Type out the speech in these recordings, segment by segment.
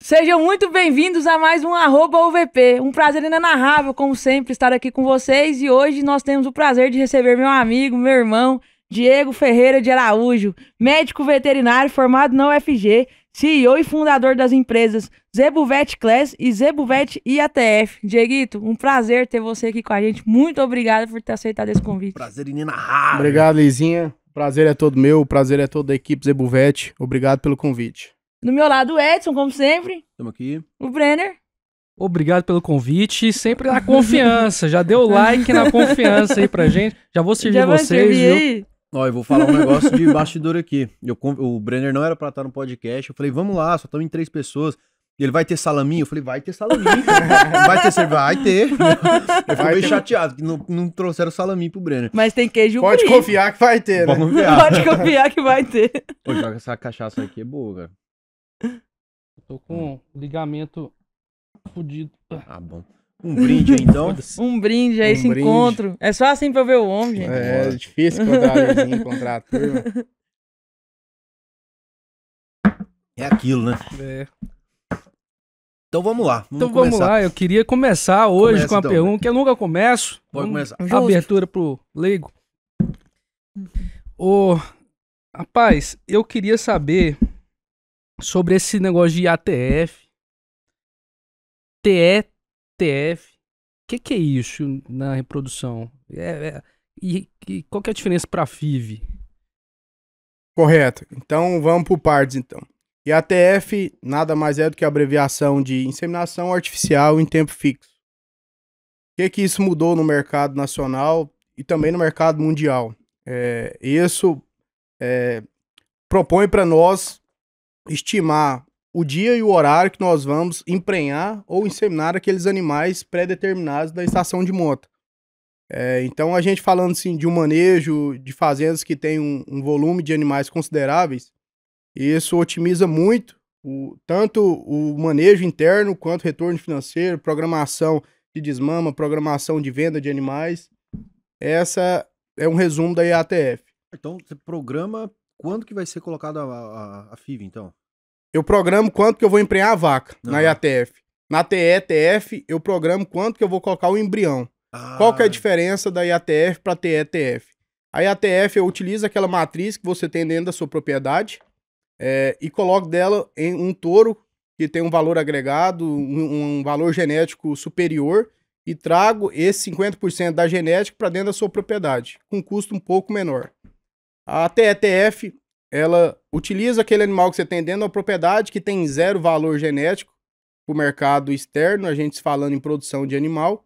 Sejam muito bem-vindos a mais um @UVP. Um prazer inenarrável, como sempre, estar aqui com vocês. E hoje nós temos o prazer de receber meu amigo, meu irmão, Diego Ferreira de Araújo, médico veterinário formado na UFG, CEO e fundador das empresas Zebuvet Class e Zebuvet IATF. Dieguito, um prazer ter você aqui com a gente. Muito obrigado por ter aceitado esse convite. Prazer inenarrável. Obrigado, Lizinha. O prazer é todo meu, o prazer é todo da equipe Zebuvet. Obrigado pelo convite. Do meu lado, o Edson, como sempre. Estamos aqui. O Brenner. Obrigado pelo convite e sempre na confiança. Já deu like na confiança aí pra gente. Já vou servir vocês, viu? Aí. Ó, eu vou falar um negócio de bastidor aqui. O Brenner não era pra estar no podcast. Eu falei, vamos lá, só estamos em 3 pessoas. E ele vai ter salaminho? Eu falei, vai ter salaminho. Vai ter cerveja? Vai ter. Eu fiquei meio chateado que não trouxeram salaminho pro Brenner. Mas tem queijo Pode brie. confiar que vai ter, né? Vamos ver. Pode confiar que vai ter. Pô, joga essa cachaça aqui, é boa, cara. Tô com ligamento fudido. Ah, bom. Um brinde aí, então. Um brinde a esse brinde. encontro. É só assim pra eu ver o homem, gente. É difícil encontrar a Lizinha, encontrar a turma. É aquilo, né? É. Então vamos lá. Então vamos lá, eu queria começar hoje Começa, com a então, pergunta que eu nunca começo. Pode Vamos- começar. Abertura pro leigo. Ô, rapaz, eu queria saber sobre esse negócio de ATF, TETF. O que é isso na reprodução? E qual que é a diferença pra FIV? Correto. Então vamos por partes, então. E a ATF nada mais é do que a abreviação de inseminação artificial em tempo fixo. O que isso mudou no mercado nacional e também no mercado mundial? Isso propõe para nós estimar o dia e o horário que nós vamos emprenhar ou inseminar aqueles animais pré-determinados da estação de monta. Então, a gente falando assim, de um manejo de fazendas que tem um volume de animais consideráveis, isso otimiza muito tanto o manejo interno quanto retorno financeiro, programação de desmama, programação de venda de animais. Essa é um resumo da IATF. Então, você programa quando que vai ser colocada a FIV, então? Eu programo quanto que eu vou emprenhar a vaca na Aham. IATF. Na TETF, eu programo quanto que eu vou colocar o embrião. Qual que é a diferença da IATF para a TETF? A IATF utiliza aquela matriz que você tem dentro da sua propriedade e coloca dela em um touro que tem um valor agregado, um valor genético superior, e trago esse 50% da genética para dentro da sua propriedade, com custo um pouco menor. A TETF, ela utiliza aquele animal que você tem dentro da propriedade, que tem 0 valor genético para o mercado externo, a gente falando em produção de animal,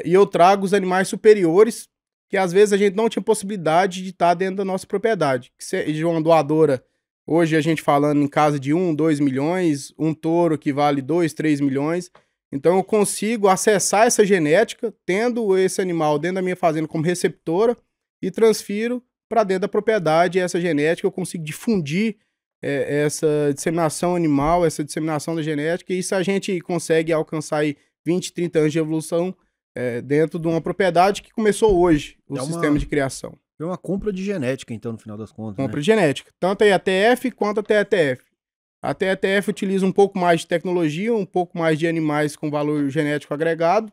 e eu trago os animais superiores, que às vezes a gente não tinha possibilidade de estar dentro da nossa propriedade. Que seja uma doadora, hoje a gente falando em casa de 1, 2 milhões, um touro que vale 2, 3 milhões. Então eu consigo acessar essa genética, tendo esse animal dentro da minha fazenda como receptora, e transfiro para dentro da propriedade essa genética. Eu consigo difundir essa disseminação animal, essa disseminação da genética, e isso a gente consegue alcançar aí 20, 30 anos de evolução dentro de uma propriedade que começou hoje, o sistema de criação. É uma compra de genética, então, no final das contas. Compra de genética, tanto a IATF quanto a TETF. A TETF utiliza um pouco mais de tecnologia, um pouco mais de animais com valor genético agregado,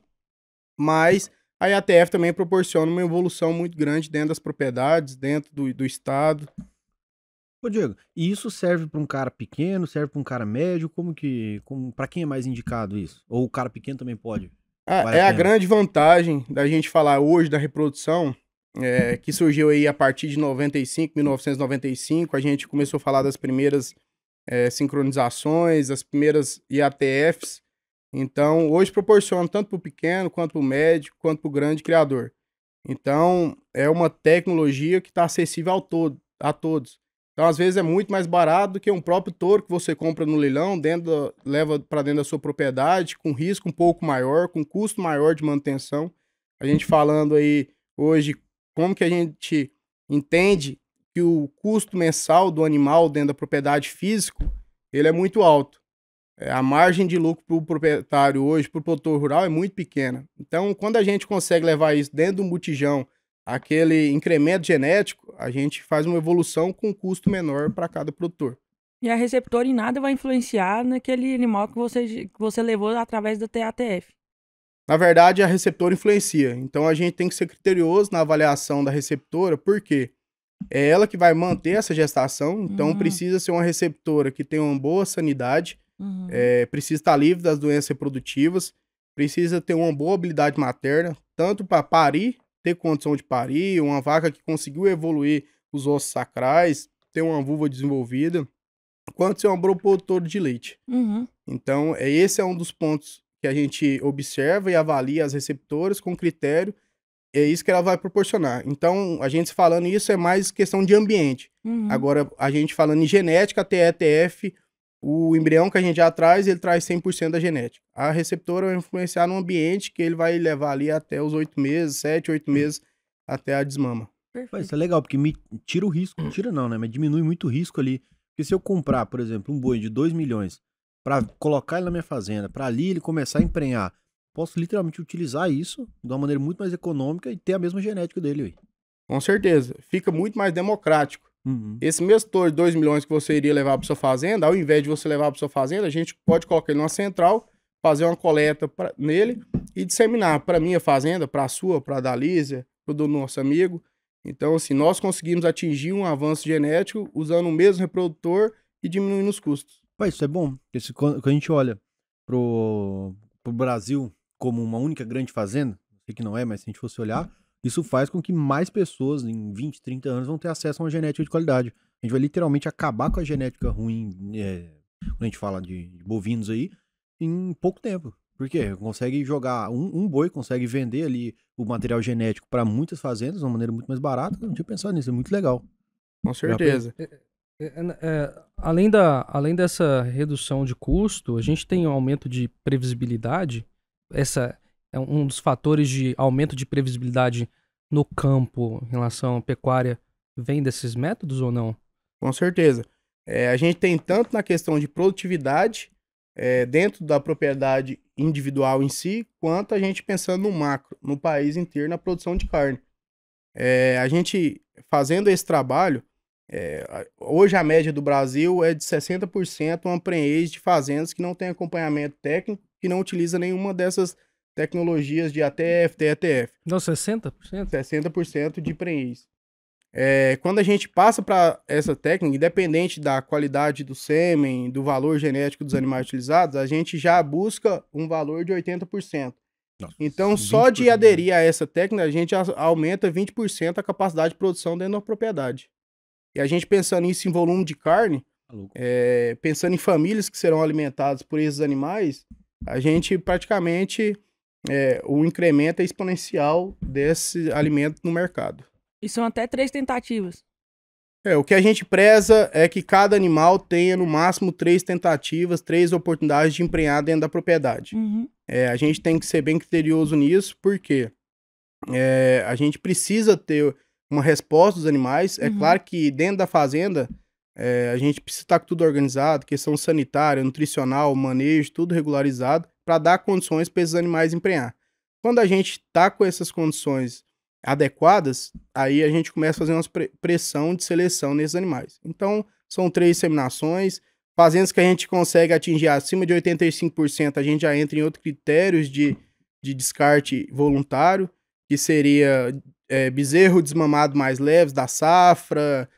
mas a IATF também proporciona uma evolução muito grande dentro das propriedades, dentro do estado. Ô, Diego, e isso serve para um cara pequeno, serve para um cara médio? Para quem é mais indicado isso? Ou o cara pequeno também pode? Vale a A pena. grande vantagem da gente falar hoje da reprodução, que surgiu aí a partir de 1995, a gente começou a falar das primeiras sincronizações, as primeiras IATFs. Então, hoje proporciona tanto para o pequeno, quanto para o médio, quanto para o grande criador. Então, é uma tecnologia que está acessível a todos. Então, às vezes, é muito mais barato do que um próprio touro que você compra no leilão, leva para dentro da sua propriedade, com risco um pouco maior, com custo maior de manutenção. A gente falando aí hoje como que a gente entende que o custo mensal do animal dentro da propriedade físico, ele é muito alto. A margem de lucro para o proprietário hoje, para o produtor rural, é muito pequena. Então, quando a gente consegue levar isso dentro de um botijão, aquele incremento genético, a gente faz uma evolução com custo menor para cada produtor. E a receptora em nada vai influenciar naquele animal que você levou através da TATF. Na verdade, a receptora influencia. Então, a gente tem que ser criterioso na avaliação da receptora, porque é ela que vai manter essa gestação. Então, precisa ser uma receptora que tenha uma boa sanidade, precisa estar livre das doenças reprodutivas, precisa ter uma boa habilidade materna, tanto para parir, ter condição de parir, uma vaca que conseguiu evoluir os ossos sacrais, ter uma vulva desenvolvida, quanto ser uma boa produtora de leite. Então, esse é um dos pontos que a gente observa e avalia as receptoras com critério, é isso que ela vai proporcionar. Então, a gente falando isso é mais questão de ambiente. Agora, a gente falando em genética, a TETF, o embrião que a gente já traz, ele traz 100% da genética. A receptora vai influenciar no ambiente que ele vai levar ali até os 8 meses, 7, 8 meses, até a desmama. Perfeito. Isso é legal, porque me tira o risco, tira não, né? Mas diminui muito o risco ali. Porque se eu comprar, por exemplo, um boi de 2 milhões para colocar ele na minha fazenda, para ali ele começar a emprenhar, posso literalmente utilizar isso de uma maneira muito mais econômica e ter a mesma genética dele. Aí. Com certeza. Fica muito mais democrático. Esse mesmo touro de 2 milhões que você iria levar para sua fazenda, ao invés de você levar para sua fazenda, a gente pode colocar ele numa central, fazer uma coleta nele e disseminar para minha fazenda, para a sua, para a da Lísia, para o do nosso amigo. Então, assim, nós conseguimos atingir um avanço genético usando o mesmo reprodutor e diminuindo os custos. Isso é bom, porque quando a gente olha pro Brasil como uma única grande fazenda, sei que não é, mas se a gente fosse olhar, isso faz com que mais pessoas em 20, 30 anos vão ter acesso a uma genética de qualidade. A gente vai literalmente acabar com a genética ruim, quando a gente fala de bovinos aí, em pouco tempo. Por quê? Consegue jogar, um boi consegue vender ali o material genético para muitas fazendas de uma maneira muito mais barata. Eu não tinha pensado nisso, é muito legal. Com certeza. Além dessa redução de custo, a gente tem um aumento de previsibilidade. Essa é um dos fatores de aumento de previsibilidade no campo em relação à pecuária, vem desses métodos ou não? Com certeza. A gente tem tanto na questão de produtividade, dentro da propriedade individual em si, quanto a gente pensando no macro, no país inteiro, na produção de carne. A gente fazendo esse trabalho, hoje a média do Brasil é de 60% uma prenhez de fazendas que não tem acompanhamento técnico, que não utiliza nenhuma dessas tecnologias de ATF, TETF. Não, 60%? 60% de prenhez. Quando a gente passa para essa técnica, independente da qualidade do sêmen, do valor genético dos animais utilizados, a gente já busca um valor de 80%. Nossa, então, só de aderir a essa técnica, a gente aumenta 20% a capacidade de produção dentro da propriedade. E a gente pensando nisso em volume de carne, pensando em famílias que serão alimentadas por esses animais, a gente praticamente, o incremento é exponencial desse alimento no mercado. E são até 3 tentativas. O que a gente preza é que cada animal tenha no máximo 3 tentativas, 3 oportunidades de emprenhar dentro da propriedade. A gente tem que ser bem criterioso nisso, porque a gente precisa ter uma resposta dos animais. É claro que dentro da fazenda, a gente precisa estar com tudo organizado, questão sanitária, nutricional, manejo, tudo regularizado, para dar condições para esses animais emprenhar. Quando a gente está com essas condições adequadas, aí a gente começa a fazer uma pressão de seleção nesses animais. Então, são 3 inseminações, fazendas que a gente consegue atingir acima de 85%, a gente já entra em outros critérios de descarte voluntário, que seria bezerro desmamado mais leves da safra,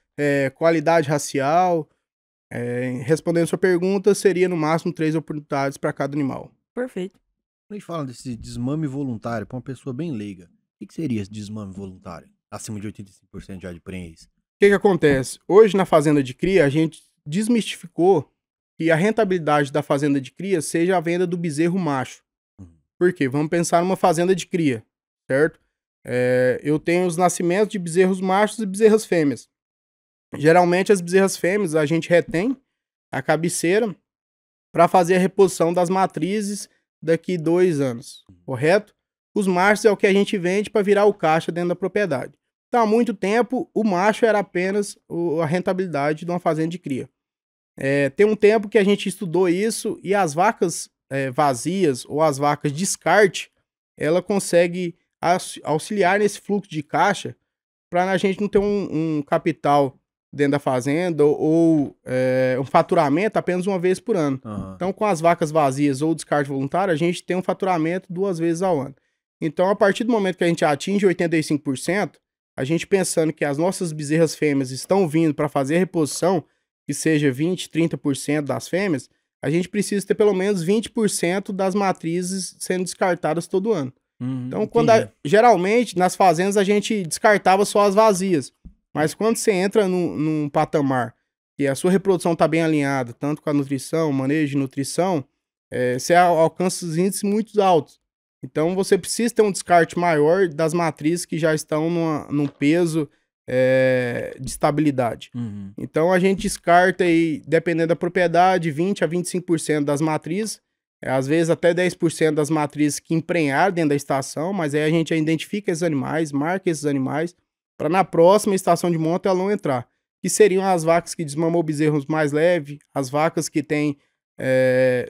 qualidade racial. Respondendo a sua pergunta, seria no máximo 3 oportunidades para cada animal. Perfeito. Quando a gente fala desse desmame voluntário, para uma pessoa bem leiga, o que seria esse desmame voluntário? Acima de 85% já de prenhez. O que acontece? Hoje na fazenda de cria, a gente desmistificou que a rentabilidade da fazenda de cria seja a venda do bezerro macho. Por quê? Vamos pensar numa fazenda de cria, certo? Eu tenho os nascimentos de bezerros machos e bezerras fêmeas. Geralmente as bezerras fêmeas a gente retém a cabeceira para fazer a reposição das matrizes daqui 2 anos, correto? Os machos é o que a gente vende para virar o caixa dentro da propriedade. Então, há muito tempo, o macho era apenas a rentabilidade de uma fazenda de cria. Tem um tempo que a gente estudou isso e as vacas vazias ou as vacas descarte, ela consegue auxiliar nesse fluxo de caixa para a gente não ter um capital dentro da fazenda ou um faturamento apenas uma vez por ano. Então, com as vacas vazias ou descarte voluntário, a gente tem um faturamento 2 vezes ao ano. Então, a partir do momento que a gente atinge 85%, a gente pensando que as nossas bezerras fêmeas estão vindo para fazer a reposição, que seja 20%, 30% das fêmeas, a gente precisa ter pelo menos 20% das matrizes sendo descartadas todo ano. Então, geralmente, nas fazendas, a gente descartava só as vazias. Mas quando você entra num patamar que a sua reprodução está bem alinhada, tanto com a nutrição, manejo de nutrição, você alcança os índices muito altos. Então, você precisa ter um descarte maior das matrizes que já estão num peso de estabilidade. Então, a gente descarta, aí, dependendo da propriedade, 20% a 25% das matrizes, às vezes até 10% das matrizes que emprenhar dentro da estação, mas aí a gente identifica esses animais, marca esses animais, para na próxima estação de monta ela não entrar. Que seriam as vacas que desmamam bezerros mais leves, as vacas que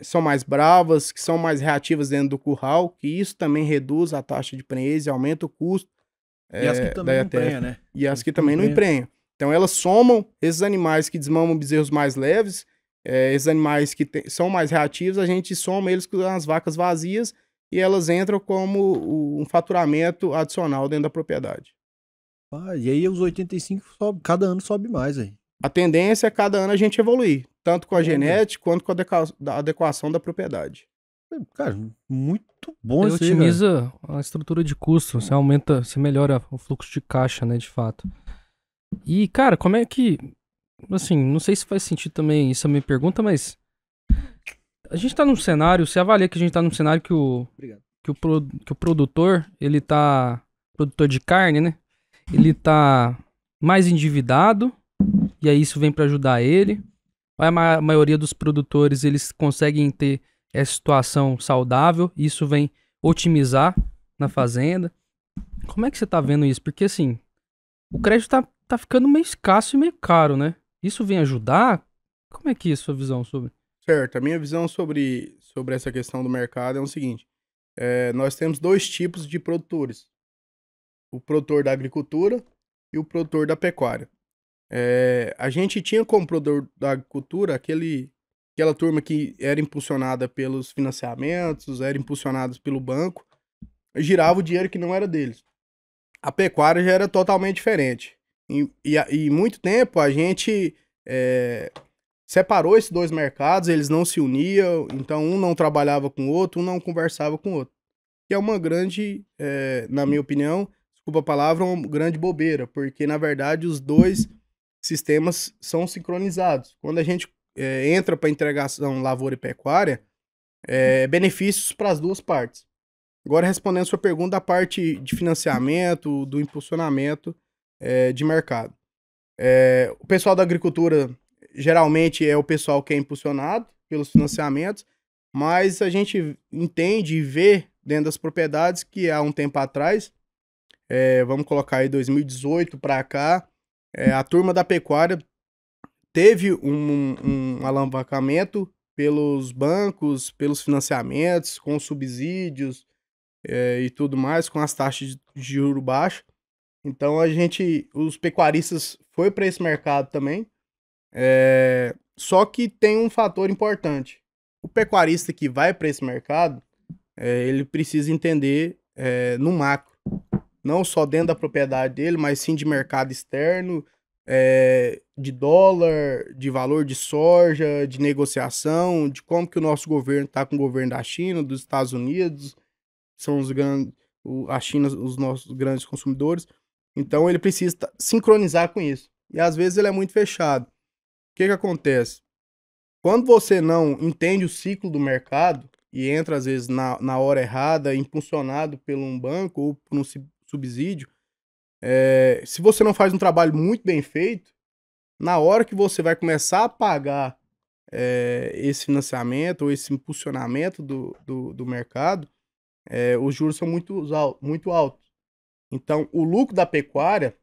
são mais bravas, que são mais reativas dentro do curral, que isso também reduz a taxa de prenhez e aumenta o custo. E as que também não emprenham, né? E as que também não emprenham. Então elas somam esses animais que desmamam bezerros mais leves, esses animais que são mais reativos, a gente soma eles com as vacas vazias e elas entram como um faturamento adicional dentro da propriedade. E aí os 85 sobe, cada ano sobe mais aí. A tendência é cada ano a gente evoluir, tanto com a genética quanto com a adequação da propriedade. Cara, muito bom isso aí. Otimiza a estrutura de custo, você aumenta, você melhora o fluxo de caixa, né, de fato. E, cara, como é que, assim, não sei se faz sentido também, isso é a minha pergunta, mas a gente tá num cenário, você avalia que a gente tá num cenário que o produtor, ele tá, produtor de carne, né, ele tá mais endividado, e aí isso vem para ajudar ele. A maioria dos produtores, eles conseguem ter essa situação saudável, e isso vem otimizar na fazenda. Como é que você tá vendo isso? Porque, assim, o crédito tá ficando meio escasso e meio caro, né? Isso vem ajudar? Como é que é a sua visão sobre? Certo, a minha visão sobre essa questão do mercado é o seguinte. Nós temos 2 tipos de produtores. O produtor da agricultura e o produtor da pecuária. A gente tinha como produtor da agricultura aquela turma que era impulsionada pelos financiamentos, era impulsionada pelo banco, girava o dinheiro que não era deles. A pecuária já era totalmente diferente. E muito tempo a gente separou esses 2 mercados, eles não se uniam, então um não trabalhava com o outro, um não conversava com o outro. Que é uma grande, na minha opinião, desculpa a palavra, uma grande bobeira, porque na verdade os 2 sistemas são sincronizados. Quando a gente entra para integração lavoura e pecuária, benefícios para as 2 partes. Agora, respondendo a sua pergunta, da parte de financiamento, do impulsionamento de mercado. O pessoal da agricultura, geralmente, é o pessoal que é impulsionado pelos financiamentos, mas a gente entende e vê dentro das propriedades que há um tempo atrás, vamos colocar aí 2018 para cá, a turma da pecuária teve um alavancamento pelos bancos, pelos financiamentos, com subsídios e tudo mais, com as taxas de juros baixas. Então os pecuaristas foi para esse mercado também. Só que tem um fator importante. O pecuarista que vai para esse mercado, ele precisa entender no macro. Não só dentro da propriedade dele, mas sim de mercado externo, de dólar, de valor de soja, de negociação, de como que o nosso governo está com o governo da China, dos Estados Unidos, são a China, os nossos grandes consumidores. Então ele precisa sincronizar com isso. E às vezes ele é muito fechado. O que acontece? Quando você não entende o ciclo do mercado e entra às vezes na hora errada, impulsionado por um banco ou por um subsídio, se você não faz um trabalho muito bem feito, na hora que você vai começar a pagar esse financiamento ou esse impulsionamento do mercado, os juros são muito altos. Então, o lucro da pecuária,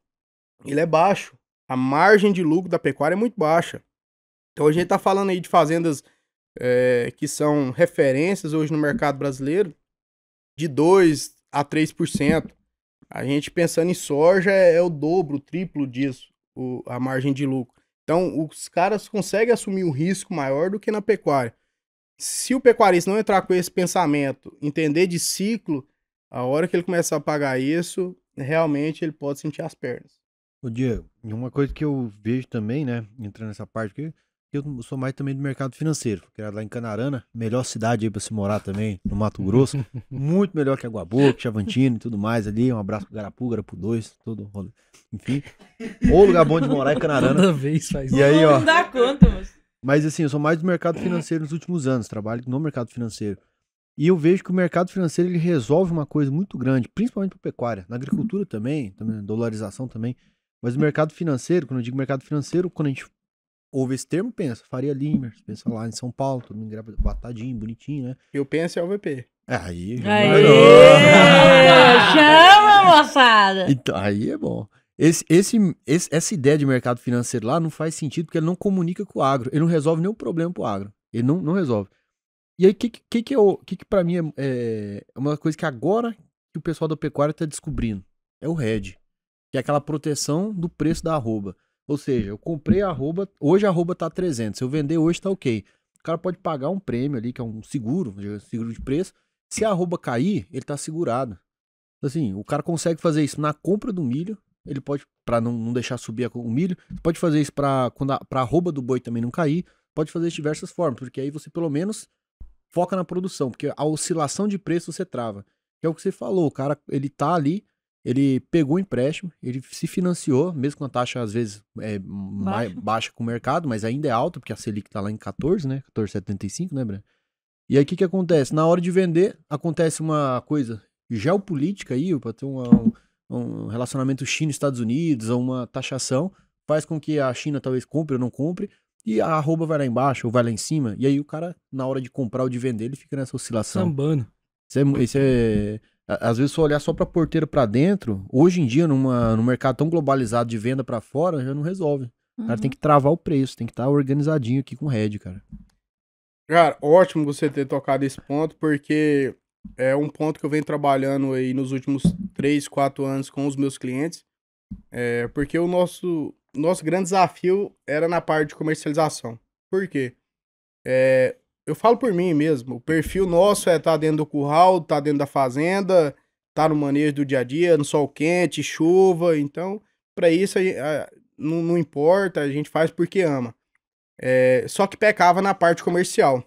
ele é baixo. A margem de lucro da pecuária é muito baixa. Então, a gente está falando aí de fazendas que são referências hoje no mercado brasileiro de 2% a 3%. A gente pensando em soja é o dobro, o triplo disso. a margem de lucro. Então, os caras conseguem assumir um risco maior do que na pecuária. Se o pecuarista não entrar com esse pensamento, entender de ciclo, a hora que ele começar a pagar isso, realmente ele pode sentir as pernas. Ô Diego, e uma coisa que eu vejo também, né, entrando nessa parte aqui, eu sou mais também do mercado financeiro. Fui criado lá em Canarana, melhor cidade aí pra se morar também, no Mato Grosso. Muito melhor que Água Boa, que Chavantina e tudo mais ali. Um abraço pro Garapu 2, todo rolê. Enfim, ou lugar bom de morar em Canarana. Toda vez faz E aí, ó. Não dá conta, moço. Mas assim, eu sou mais do mercado financeiro nos últimos anos, trabalho no mercado financeiro. E eu vejo que o mercado financeiro ele resolve uma coisa muito grande, principalmente para pecuária, na agricultura também, dolarização também. Mas o mercado financeiro, quando eu digo mercado financeiro, quando a gente ouve esse termo, pensa Faria Limer, pensa lá em São Paulo, todo mundo engravatadinho, bonitinho, né? Eu penso é o VP. Aí, Chama, moçada! então, aí é bom. Essa ideia de mercado financeiro lá não faz sentido porque ele não comunica com o agro. Ele não resolve nenhum problema pro agro. Ele não resolve. E aí, o que pra mim é uma coisa que agora que o pessoal da pecuária tá descobrindo? É o hedge. Que é aquela proteção do preço da arroba. Ou seja, eu comprei a arroba, hoje a arroba tá 300. Se eu vender hoje tá ok. O cara pode pagar um prêmio ali, que é um seguro de preço. Se a arroba cair, ele tá segurado. Assim, o cara consegue fazer isso na compra do milho. Ele pode, para não deixar subir o milho, pode fazer isso para a arroba do boi também não cair, pode fazer de diversas formas, porque aí você pelo menos foca na produção, porque a oscilação de preço você trava. Que é o que você falou, o cara, ele tá ali, ele pegou o empréstimo, ele se financiou, mesmo com a taxa às vezes mais baixa com o mercado, mas ainda é alta, porque a Selic tá lá em 14, né? 14,75, né, Breno? E aí o que acontece? Na hora de vender, acontece uma coisa geopolítica aí, para ter um relacionamento China-Estados Unidos, ou uma taxação, faz com que a China talvez compre ou não compre, e a arroba vai lá embaixo ou vai lá em cima, e aí o cara, na hora de comprar ou de vender, ele fica nessa oscilação. Sambando. Às vezes, se eu olhar só pra porteira pra dentro, hoje em dia, num mercado tão globalizado de venda pra fora, já não resolve. O cara tem que travar o preço, tem que estar organizadinho aqui com o hedge, cara. Cara, ótimo você ter tocado esse ponto, porque é um ponto que eu venho trabalhando aí nos últimos 3, 4 anos com os meus clientes, porque o nosso grande desafio era na parte de comercialização. Por quê? Eu falo por mim mesmo, o perfil nosso é estar dentro do curral, estar dentro da fazenda, estar no manejo do dia a dia, no sol quente, chuva, então, para isso não importa, a gente faz porque ama. Só que pecava na parte comercial.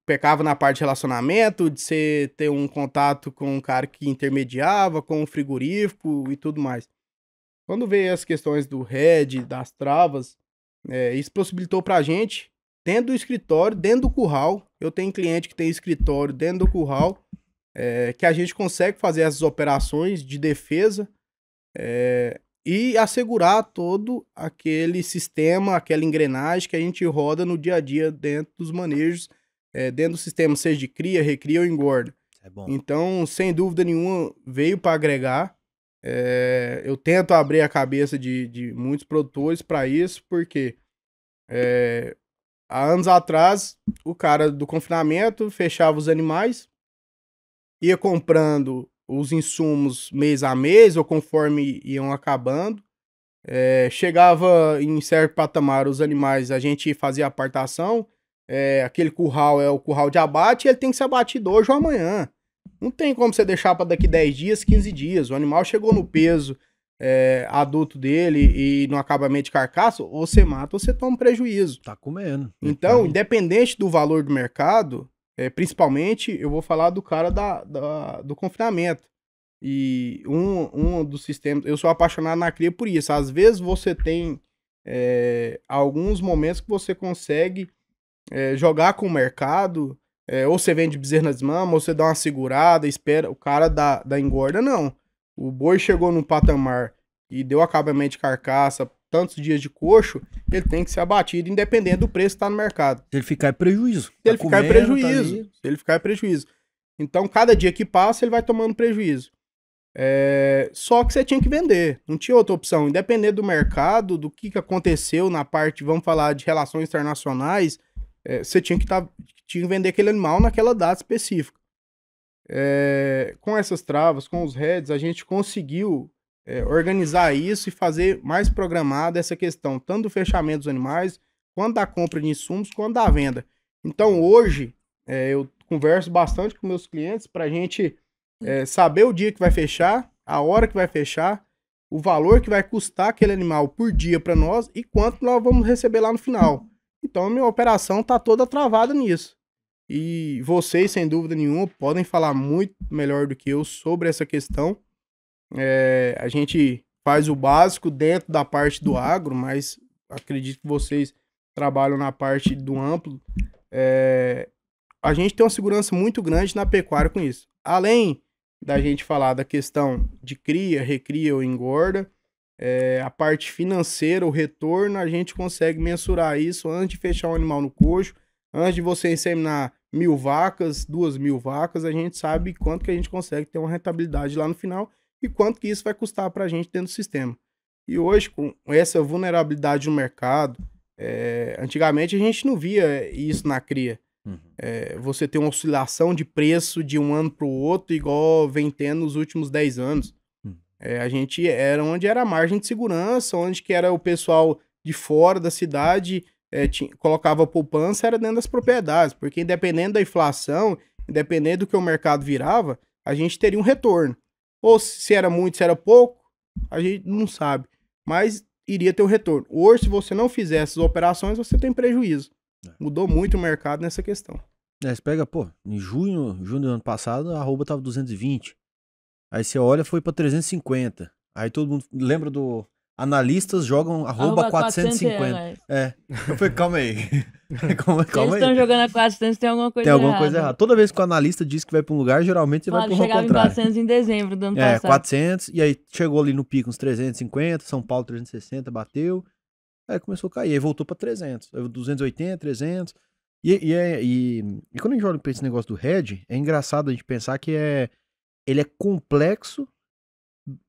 Pecava na parte de relacionamento, de você ter um contato com um cara que intermediava, com um frigorífico e tudo mais. Quando veio as questões do hedge, das travas, isso possibilitou pra gente, dentro do escritório, dentro do curral, eu tenho cliente que tem escritório dentro do curral, que a gente consegue fazer essas operações de defesa e assegurar todo aquele sistema, aquela engrenagem que a gente roda no dia a dia dentro dos manejos, dentro do sistema, seja de cria, recria ou engorda. É bom. Então, sem dúvida nenhuma, veio para agregar. Eu tento abrir a cabeça de muitos produtores para isso, porque há anos atrás, o cara do confinamento fechava os animais, ia comprando os insumos mês a mês, ou conforme iam acabando. Chegava em certo patamar os animais, a gente fazia apartação. Aquele curral é o curral de abate, e ele tem que ser abatido hoje ou amanhã. Não tem como você deixar para daqui 10 dias, 15 dias. O animal chegou no peso adulto dele e no acabamento de carcaça, ou você mata ou você toma prejuízo. Tá comendo. Então, independente do valor do mercado, principalmente, eu vou falar do cara do confinamento. E um dos sistemas, eu sou apaixonado na cria por isso. Às vezes você tem alguns momentos que você consegue jogar com o mercado, ou você vende bezerro nas mamas, ou você dá uma segurada, espera, o cara da engorda, não. O boi chegou num patamar e deu acabamento de carcaça, tantos dias de coxo, ele tem que ser abatido, independente do preço que tá no mercado. Se ele ficar, é prejuízo. Se ele ficar, é prejuízo. Se ele ficar, é prejuízo. Então, cada dia que passa, ele vai tomando prejuízo. Só que você tinha que vender, não tinha outra opção. Independente do mercado, do que aconteceu na parte, vamos falar de relações internacionais, você tinha que vender aquele animal naquela data específica. Com essas travas, com os heads, a gente conseguiu organizar isso e fazer mais programada essa questão, tanto do fechamento dos animais, quanto da compra de insumos, quanto da venda. Então, hoje, eu converso bastante com meus clientes para a gente saber o dia que vai fechar, a hora que vai fechar, o valor que vai custar aquele animal por dia para nós e quanto nós vamos receber lá no final. Então, a minha operação está toda travada nisso. E vocês, sem dúvida nenhuma, podem falar muito melhor do que eu sobre essa questão. A gente faz o básico dentro da parte do agro, mas acredito que vocês trabalham na parte do amplo. A gente tem uma segurança muito grande na pecuária com isso. Além da gente falar da questão de cria, recria ou engorda, a parte financeira, o retorno, a gente consegue mensurar isso antes de fechar um animal no coxo, antes de você inseminar 1.000 vacas, 2.000 vacas, a gente sabe quanto que a gente consegue ter uma rentabilidade lá no final e quanto que isso vai custar para a gente dentro do sistema. E hoje, com essa vulnerabilidade no mercado, antigamente a gente não via isso na cria. Você tem uma oscilação de preço de um ano para o outro, igual vem tendo nos últimos 10 anos. A gente era onde era a margem de segurança, onde que era o pessoal de fora da cidade, colocava poupança, era dentro das propriedades, porque independente da inflação, independente do que o mercado virava, a gente teria um retorno. Ou se era muito, se era pouco, a gente não sabe, mas iria ter um retorno. Hoje, se você não fizer essas operações, você tem prejuízo. Mudou muito o mercado nessa questão. Você pega, em junho do ano passado, a arroba tava 220. Aí você olha, foi pra 350. Aí todo mundo lembra do... Analistas jogam arroba 450. Eu falei, calma aí. calma aí. Eles estão jogando a 400, tem alguma coisa errada. Tem alguma coisa errada. Toda vez que o analista diz que vai pra um lugar, geralmente você vai pro contrário. Chegava em 400 em dezembro do ano passado. 400, e aí chegou ali no pico uns 350, São Paulo 360, bateu. Aí começou a cair, aí voltou pra 300. 280, 300. E quando a gente olha pra esse negócio do hedge, é engraçado a gente pensar que ele é complexo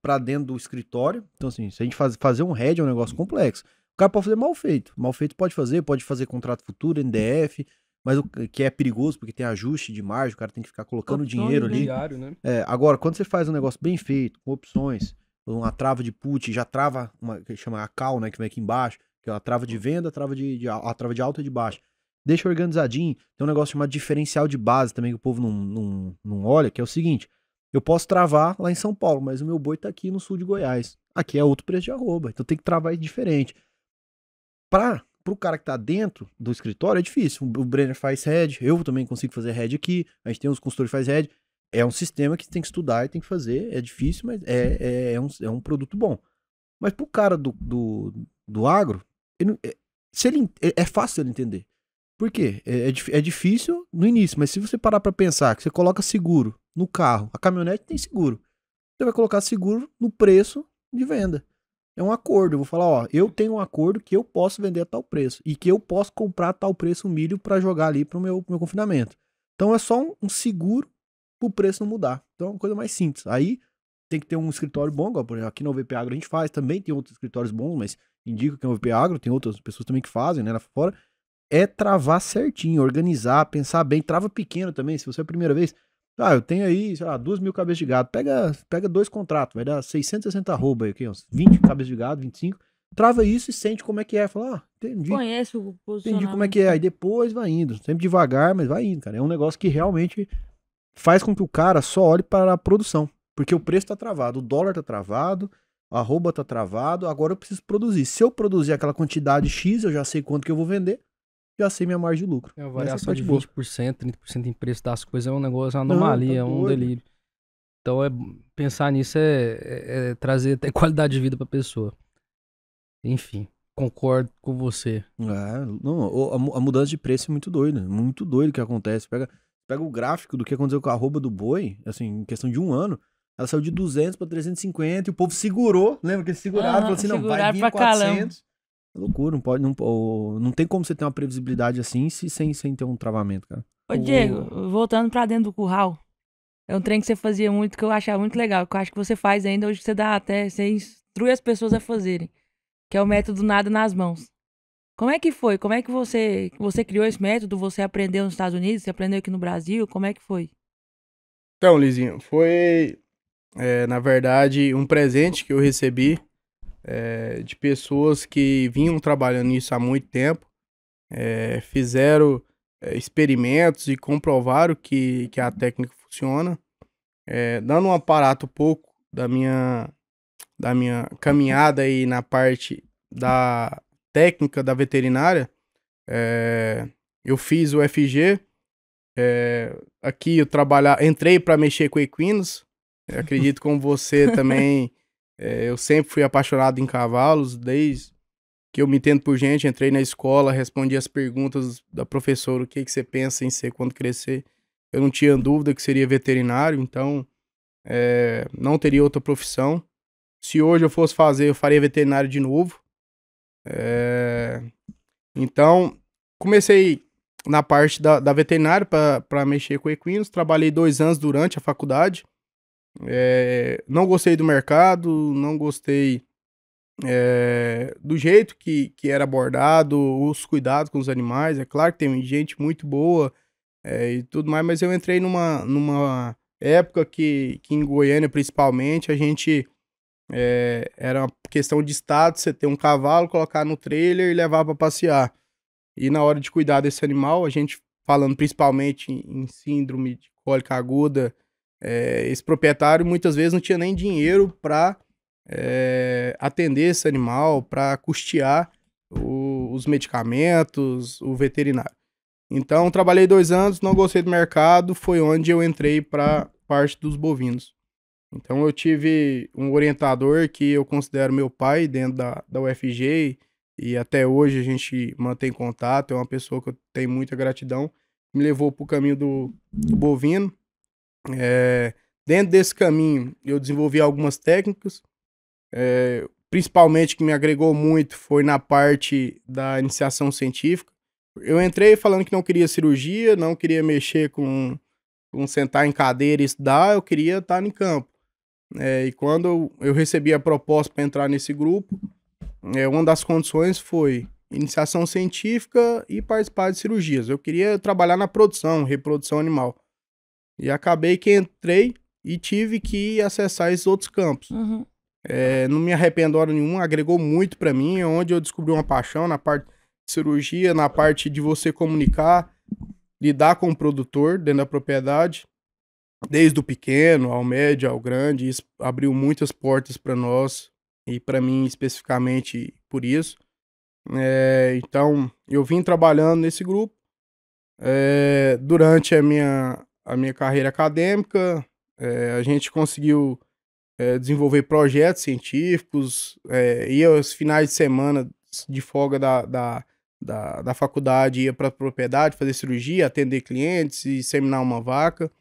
pra dentro do escritório. Então, assim, se a gente fazer um hedge é um negócio complexo. O cara pode fazer mal feito. Mal feito pode fazer contrato futuro, NDF, mas o que é perigoso, porque tem ajuste de margem, o cara tem que ficar colocando dinheiro ali. Diário, né? Agora, quando você faz um negócio bem feito, com opções, uma trava de put, já trava, que chama a call, né, que vem aqui embaixo, que é a trava de venda, a trava de alta e de baixa. Deixa organizadinho. Tem um negócio chamado diferencial de base também, que o povo não olha, que é o seguinte: eu posso travar lá em São Paulo, mas o meu boi tá aqui no sul de Goiás. Aqui é outro preço de arroba, então tem que travar diferente. Pro cara que tá dentro do escritório é difícil. O Brenner faz hedge, eu também consigo fazer hedge aqui, a gente tem uns consultores que faz hedge. É um sistema que você tem que estudar e tem que fazer, é difícil, mas é um produto bom. Mas pro cara do agro, é fácil ele entender. Por quê? É difícil no início, mas se você parar pra pensar que você coloca seguro no carro, a caminhonete tem seguro, você vai colocar seguro no preço de venda. É um acordo, eu vou falar, eu tenho um acordo que eu posso vender a tal preço e que eu posso comprar a tal preço o milho pra jogar ali pro meu confinamento. Então é só um seguro pro preço não mudar. Então é uma coisa mais simples. Aí tem que ter um escritório bom, igual, por exemplo, aqui no OVP Agro a gente faz, também tem outros escritórios bons, mas indico que é o OVP Agro, tem outras pessoas também que fazem, né, lá fora. É travar certinho, organizar, pensar bem, trava pequeno também, se você é a primeira vez, eu tenho aí, sei lá, 2.000 cabeças de gado, pega 2 contratos, vai dar 660 arroba aqui, uns 20 cabeças de gado, 25, trava isso e sente como é que é, fala, entendi. Conhece o posicionamento. Entendi como é que é, aí depois vai indo, sempre devagar, mas vai indo, cara, é um negócio que realmente faz com que o cara só olhe para a produção, porque o preço tá travado, o dólar tá travado, a arroba tá travado, agora eu preciso produzir. Se eu produzir aquela quantidade X, eu já sei quanto que eu vou vender, já sei minha margem de lucro. É uma variação de 20%, 30% em preço das coisas é um negócio, é uma anomalia, é um delírio. Então, pensar nisso é trazer até qualidade de vida pra pessoa. Enfim, concordo com você. A mudança de preço é muito doido que acontece. Pega o gráfico do que aconteceu com a arroba do boi, assim, em questão de um ano, ela saiu de 200 para 350 e o povo segurou, lembra que eles seguraram, falou assim, não, vai vir 400. É loucura, não tem como você ter uma previsibilidade assim sem ter um travamento, cara. Ô Diego, voltando pra dentro do curral, é um trem que você fazia muito, que eu achava muito legal, que eu acho que você faz ainda, hoje você instrui as pessoas a fazerem, que é o método nada nas mãos. Como é que foi? Como é que você criou esse método? Você aprendeu nos Estados Unidos? Você aprendeu aqui no Brasil? Como é que foi? Então, Lizinho, foi na verdade, um presente que eu recebi de pessoas que vinham trabalhando nisso há muito tempo, fizeram experimentos e comprovaram que a técnica funciona. Dando um aparato um pouco da minha caminhada aí na parte da técnica da veterinária, eu fiz o FG, aqui eu entrei para mexer com equinos, acredito como você também, eu sempre fui apaixonado em cavalos, desde que eu me entendo por gente, entrei na escola, respondi as perguntas da professora, o que você pensa em ser quando crescer, eu não tinha dúvida que seria veterinário, então não teria outra profissão. Se hoje eu fosse fazer, eu faria veterinário de novo. Então, comecei na parte da veterinária para mexer com equinos. Trabalhei 2 anos durante a faculdade. Não gostei do mercado, não gostei do jeito que era abordado, os cuidados com os animais. É claro que tem gente muito boa e tudo mais, mas eu entrei numa época que em Goiânia, principalmente, a gente... era uma questão de status, você ter um cavalo, colocar no trailer e levar para passear. E na hora de cuidar desse animal, a gente falando principalmente em síndrome de cólica aguda, esse proprietário muitas vezes não tinha nem dinheiro para atender esse animal, para custear os medicamentos, o veterinário. Então, trabalhei 2 anos, não gostei do mercado, foi onde eu entrei para parte dos bovinos. Então eu tive um orientador que eu considero meu pai dentro da UFG e até hoje a gente mantém contato, é uma pessoa que eu tenho muita gratidão, me levou para o caminho do bovino. Dentro desse caminho eu desenvolvi algumas técnicas, principalmente que me agregou muito foi na parte da iniciação científica. Eu entrei falando que não queria cirurgia, não queria mexer com sentar em cadeira e estudar, eu queria estar em campo. E quando eu recebi a proposta para entrar nesse grupo, uma das condições foi iniciação científica e participar de cirurgias. Eu queria trabalhar na produção, reprodução animal. E acabei que entrei e tive que acessar esses outros campos. Uhum. Não me arrependo hora nenhuma, agregou muito para mim, onde eu descobri uma paixão na parte de cirurgia, na parte de você comunicar, lidar com o produtor dentro da propriedade. Desde o pequeno ao médio ao grande, isso abriu muitas portas para nós e para mim especificamente por isso. Então, eu vim trabalhando nesse grupo durante a minha carreira acadêmica. A gente conseguiu desenvolver projetos científicos, ia aos finais de semana de folga da faculdade, ia para a propriedade fazer cirurgia, atender clientes e seminar uma vaca.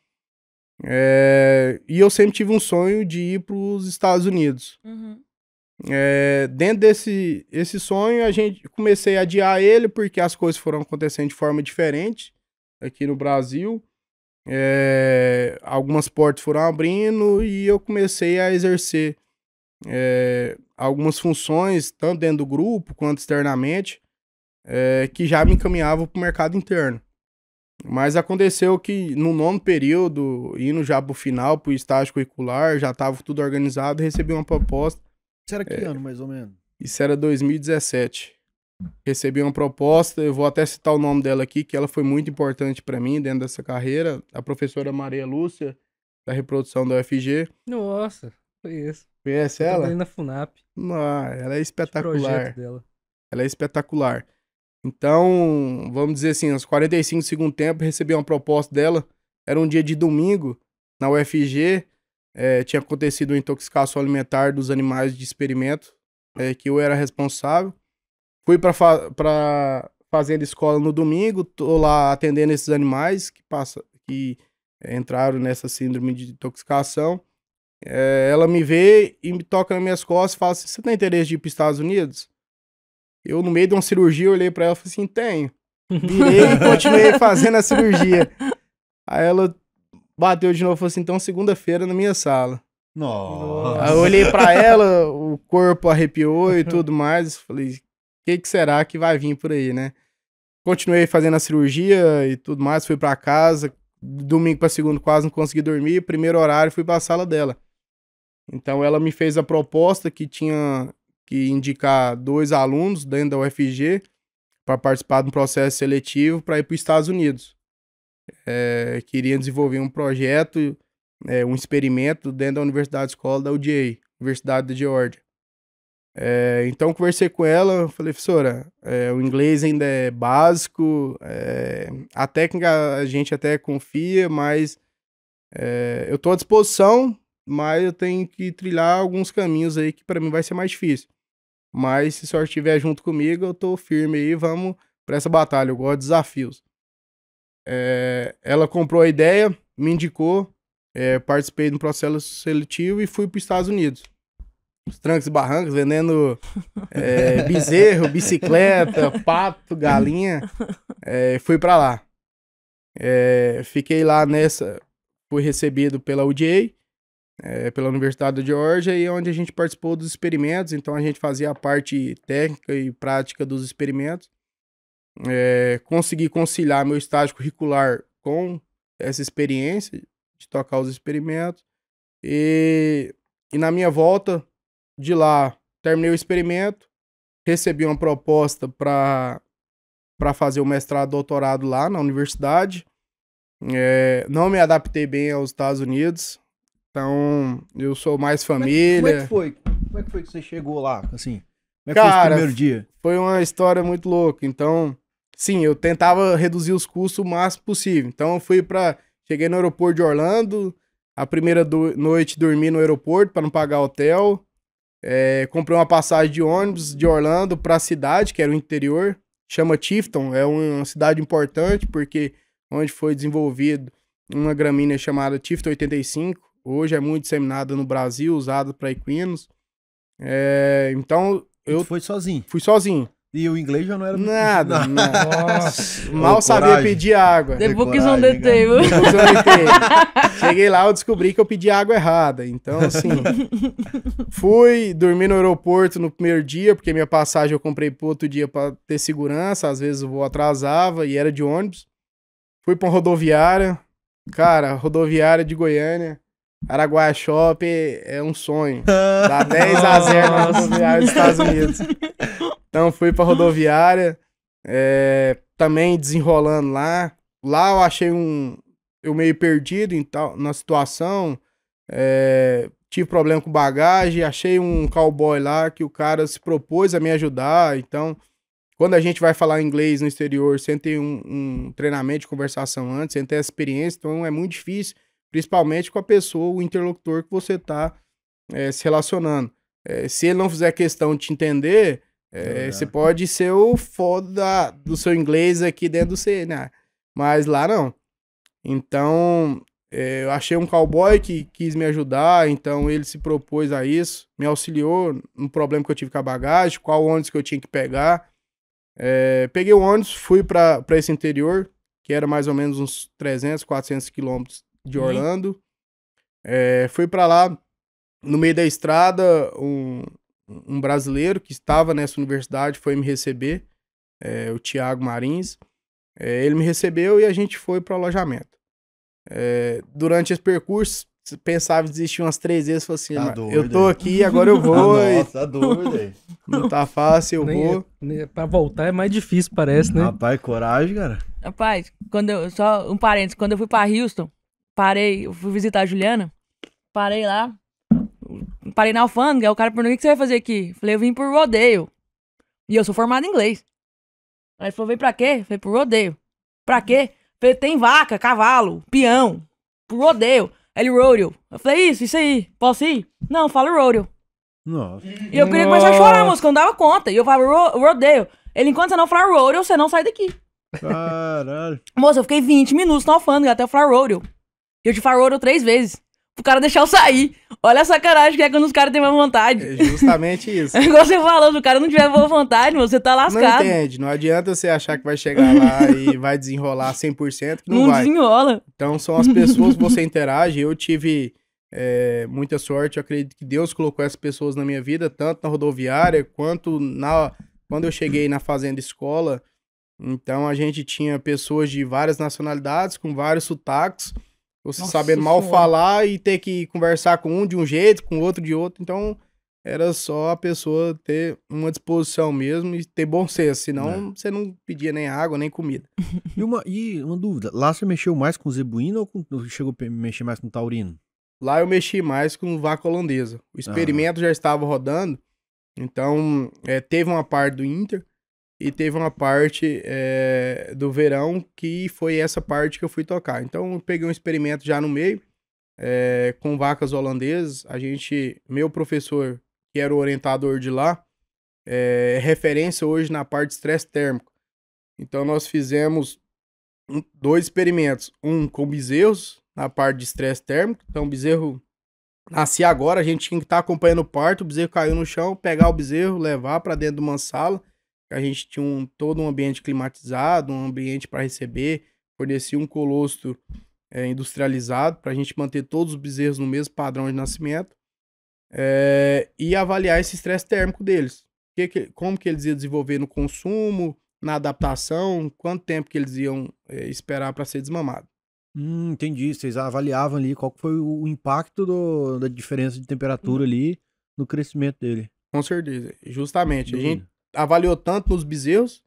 E eu sempre tive um sonho de ir para os Estados Unidos. Uhum. Dentro desse sonho, comecei a adiar ele porque as coisas foram acontecendo de forma diferente aqui no Brasil. Algumas portas foram abrindo e eu comecei a exercer algumas funções, tanto dentro do grupo quanto externamente, que já me encaminhavam para o mercado interno. Mas aconteceu que no 9º período, indo já pro final, pro estágio curricular, já tava tudo organizado, recebi uma proposta. Isso era que ano, mais ou menos? Isso era 2017. Recebi uma proposta, eu vou até citar o nome dela aqui, que ela foi muito importante para mim dentro dessa carreira. A professora Maria Lúcia, da reprodução da UFG. Nossa, conheço. Conhece Eu ela? trabalhei na FUNAP. Não, ela é Esse espetacular. projeto dela. Ela é espetacular. Então, vamos dizer assim, aos 45 do segundo tempo, recebi uma proposta dela. Era um dia de domingo, na UFG. Tinha acontecido uma intoxicação alimentar dos animais de experimento, que eu era responsável. Fui para fazenda escola no domingo, tô lá atendendo esses animais que entraram nessa síndrome de intoxicação. Ela me vê e me toca nas minhas costas e fala assim, você tem interesse de ir para os Estados Unidos? Eu, no meio de uma cirurgia, olhei pra ela e falei assim, tenho. Virei e continuei fazendo a cirurgia. Aí ela bateu de novo e falou assim, então segunda-feira na minha sala. Nossa. Aí eu olhei pra ela, o corpo arrepiou e tudo mais. Falei, o que será que vai vir por aí, né? Continuei fazendo a cirurgia e tudo mais, fui pra casa. Domingo pra segunda quase não consegui dormir. Primeiro horário, fui pra sala dela. Então ela me fez a proposta que tinha que indicar 2 alunos dentro da UFG para participar de um processo seletivo para ir para os Estados Unidos. Queria desenvolver um projeto, um experimento dentro da Universidade Escola da UGA, Universidade da Geórgia. Então conversei com ela, falei, professora, o inglês ainda é básico, a técnica a gente até confia, mas eu estou à disposição, mas eu tenho que trilhar alguns caminhos aí que para mim vai ser mais difícil. Mas se a senhora estiver junto comigo, eu tô firme aí, vamos para essa batalha, eu gosto de desafios. Ela comprou a ideia, me indicou, participei de um processo seletivo e fui para os Estados Unidos. Os trancos e barrancos, vendendo bezerro, bicicleta, pato, galinha. Fui para lá. Fiquei lá fui recebido pela UGA, pela Universidade da Geórgia, e onde a gente participou dos experimentos. Então a gente fazia a parte técnica e prática dos experimentos. Consegui conciliar meu estágio curricular com essa experiência de tocar os experimentos. E na minha volta de lá, terminei o experimento, recebi uma proposta para fazer o mestrado e doutorado lá na universidade. Não me adaptei bem aos Estados Unidos, então eu sou mais família. Como é que foi? Como é que foi que você chegou lá, assim? Como é que Cara, foi esse primeiro dia? Foi uma história muito louca. Então, sim, eu tentava reduzir os custos o máximo possível. Então, cheguei no aeroporto de Orlando, a primeira noite dormi no aeroporto para não pagar hotel. Comprei uma passagem de ônibus de Orlando para a cidade, que era o interior, chama Tifton, é uma cidade importante, porque onde foi desenvolvido uma gramínea chamada Tifton 85, hoje é muito disseminada no Brasil, usada para equinos. Então, eu foi sozinho? Fui sozinho. E o inglês já não era... Nada. Nossa. Mal sabia pedir água. The book is on the table. Cheguei lá, eu descobri que eu pedi água errada. Então, assim, fui dormir no aeroporto no primeiro dia, porque minha passagem eu comprei pro outro dia pra ter segurança. Às vezes o voo atrasava e era de ônibus. Fui pra uma rodoviária. Cara, rodoviária de Goiânia. Araguaia Shopping é um sonho. Dá 10-0 na rodoviária dos Estados Unidos. Então fui pra rodoviária, também desenrolando lá. Lá eu achei eu meio perdido na situação. Tive problema com bagagem, achei um cowboy lá que o cara se propôs a me ajudar. Então, quando a gente vai falar inglês no exterior, sem ter um treinamento de conversação antes, sem ter essa experiência, então é muito difícil, principalmente com a pessoa, o interlocutor que você tá se relacionando. Se ele não fizer questão de te entender... você pode ser o foda do seu inglês aqui dentro do C, né? Mas lá não. Então, eu achei um cowboy que quis me ajudar, então ele se propôs a isso, me auxiliou no problema que eu tive com a bagagem, qual ônibus que eu tinha que pegar. Peguei o ônibus, fui para esse interior, que era mais ou menos uns 300, 400 quilômetros de Orlando. Fui para lá, no meio da estrada, um brasileiro que estava nessa universidade foi me receber, o Thiago Marins. Ele me recebeu e a gente foi para o alojamento. Durante esse percurso, pensava em desistir umas 3 vezes, falei assim, eu tô aqui, agora eu vou. Nossa, tá doido, aí. Não tá fácil, eu vou. Pra voltar é mais difícil, parece, né? Rapaz, coragem, cara. Rapaz, só um parênteses, quando eu fui pra Houston, eu fui visitar a Juliana, parei lá, parei na alfândega, o cara perguntou, o que você vai fazer aqui? Falei, eu vim por rodeio. E eu sou formado em inglês. Aí ele falou, vem pra quê? Falei, por rodeio. Pra quê? Falei, tem vaca, cavalo, peão, por rodeio. Aí ele, rodeo. Eu falei, isso aí, posso ir? Não, fala rodeo. Nossa. E eu queria começar a chorar, moço, que eu não dava conta. E eu falava, rodeio. Ele, enquanto você não falar rodeo, você não sai daqui. Caralho. Moço, eu fiquei 20 minutos na alfândega até eu falar rodeo. E eu te falo rodeo 3 vezes. Pro cara deixar eu sair. Olha a sacanagem que é quando os caras têm mais vontade. É justamente isso. É igual você falou, se o cara não tiver boa vontade, você tá lascado. Não entende, não adianta você achar que vai chegar lá e vai desenrolar 100%, que não vai. Desenrola. Então são as pessoas que você interage. Eu tive muita sorte, eu acredito que Deus colocou essas pessoas na minha vida, tanto na rodoviária, quanto quando eu cheguei na fazenda escola. Então a gente tinha pessoas de várias nacionalidades, com vários sotaques. Você Nossa sabendo mal Senhora. falar e ter que conversar com um de um jeito, com o outro de outro. Então, era só a pessoa ter uma disposição mesmo e ter bom senso. Senão, você não pedia nem água, nem comida. E uma dúvida, lá você mexeu mais com zebuíno ou chegou a mexer mais com taurino? Lá eu mexi mais com vaca holandesa. O experimento já estava rodando. Então, teve uma parte do Inter e teve uma parte do verão que foi essa parte que eu fui tocar. Então, eu peguei um experimento já no meio, com vacas holandesas. Meu professor, que era o orientador de lá, é referência hoje na parte de estresse térmico. Então, nós fizemos 2 experimentos. Um com bezerros, na parte de estresse térmico. Então, o bezerro nascia agora, a gente tinha que estar acompanhando o parto, o bezerro caiu no chão, pegar o bezerro, levar para dentro de uma sala. A gente tinha todo um ambiente climatizado, um ambiente para receber, fornecia um colostro industrializado para a gente manter todos os bezerros no mesmo padrão de nascimento e avaliar esse estresse térmico deles. Como que eles iam desenvolver no consumo, na adaptação, quanto tempo que eles iam esperar para ser desmamado. Entendi. Vocês avaliavam ali qual que foi o impacto da diferença de temperatura ali no crescimento dele. Com certeza. Justamente. A gente avaliou tanto nos bezerros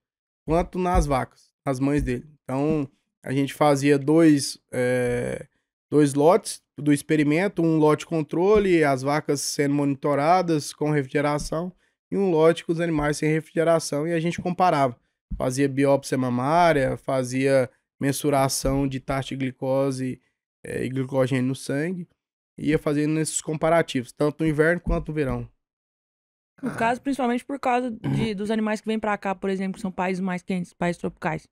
quanto nas vacas, nas mães dele. Então, a gente fazia 2 lotes do experimento, um lote controle, as vacas sendo monitoradas com refrigeração, e um lote com os animais sem refrigeração, e a gente comparava. Fazia biópsia mamária, fazia mensuração de taxa de glicose e glicogênio no sangue, e ia fazendo esses comparativos, tanto no inverno quanto no verão. No caso, principalmente por causa dos animais que vêm pra cá, por exemplo, que são países mais quentes, países tropicais.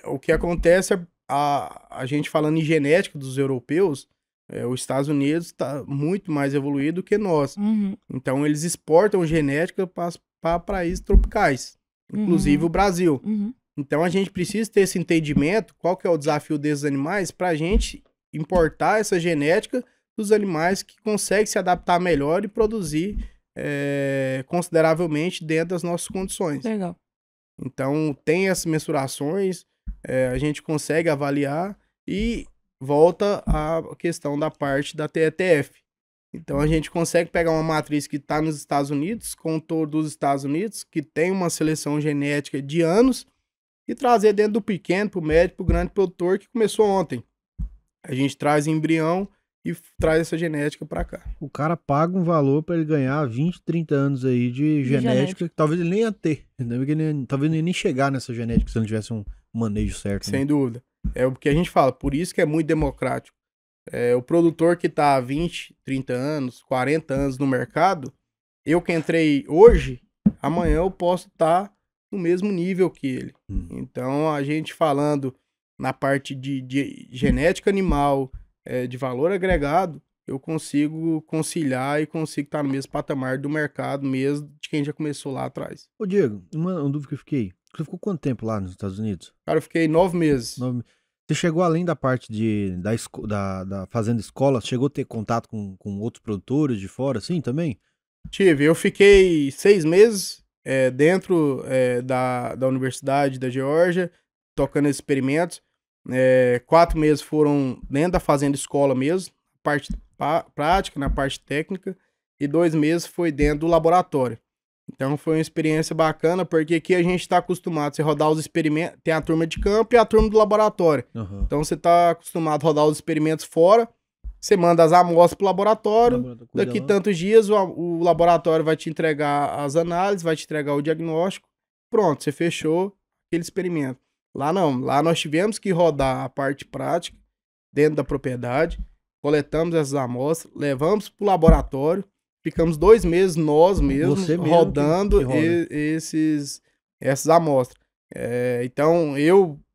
O que acontece a gente falando em genética dos europeus, os Estados Unidos está muito mais evoluído que nós. Uhum. Então, eles exportam genética para países tropicais, inclusive o Brasil. Uhum. Então, a gente precisa ter esse entendimento, qual que é o desafio desses animais, para a gente importar essa genética dos animais que conseguem se adaptar melhor e produzir consideravelmente dentro das nossas condições. Legal. Então, tem essas mensurações, a gente consegue avaliar e volta à questão da parte da TETF. Então, a gente consegue pegar uma matriz que está nos Estados Unidos, com todos os Estados Unidos, que tem uma seleção genética de anos, e trazer dentro do pequeno, para o médio, para o grande produtor, que começou ontem. A gente traz embrião e traz essa genética para cá. O cara paga um valor para ele ganhar 20, 30 anos aí de genética, que talvez ele nem ia ter. Talvez ele nem chegar nessa genética se ele não tivesse um manejo certo. Sem dúvida. É o que a gente fala, por isso que é muito democrático. O produtor que está há 20, 30 anos, 40 anos no mercado, eu que entrei hoje, amanhã eu posso estar no mesmo nível que ele. Então, a gente falando na parte de genética animal, de valor agregado, eu consigo conciliar e consigo estar no mesmo patamar do mercado mesmo de quem já começou lá atrás. Ô Diego, uma dúvida que eu fiquei. Você ficou quanto tempo lá nos Estados Unidos? Cara, eu fiquei 9 meses. Você chegou além da parte da fazenda escola, chegou a ter contato com outros produtores de fora, assim, também? Tive. Eu fiquei 6 meses dentro da Universidade da Geórgia, tocando experimentos. 4 meses foram dentro da fazenda escola mesmo, parte prática, na parte técnica, e 2 meses foi dentro do laboratório. Então foi uma experiência bacana, porque aqui a gente está acostumado a você rodar os experimentos, tem a turma de campo e a turma do laboratório. Uhum. Então você está acostumado a rodar os experimentos fora, você manda as amostras para o laboratório, daqui tantos dias o laboratório vai te entregar as análises, vai te entregar o diagnóstico, pronto, você fechou aquele experimento. Lá não, lá nós tivemos que rodar a parte prática dentro da propriedade, coletamos essas amostras, levamos para o laboratório, ficamos 2 meses nós mesmos rodando essas amostras. Então,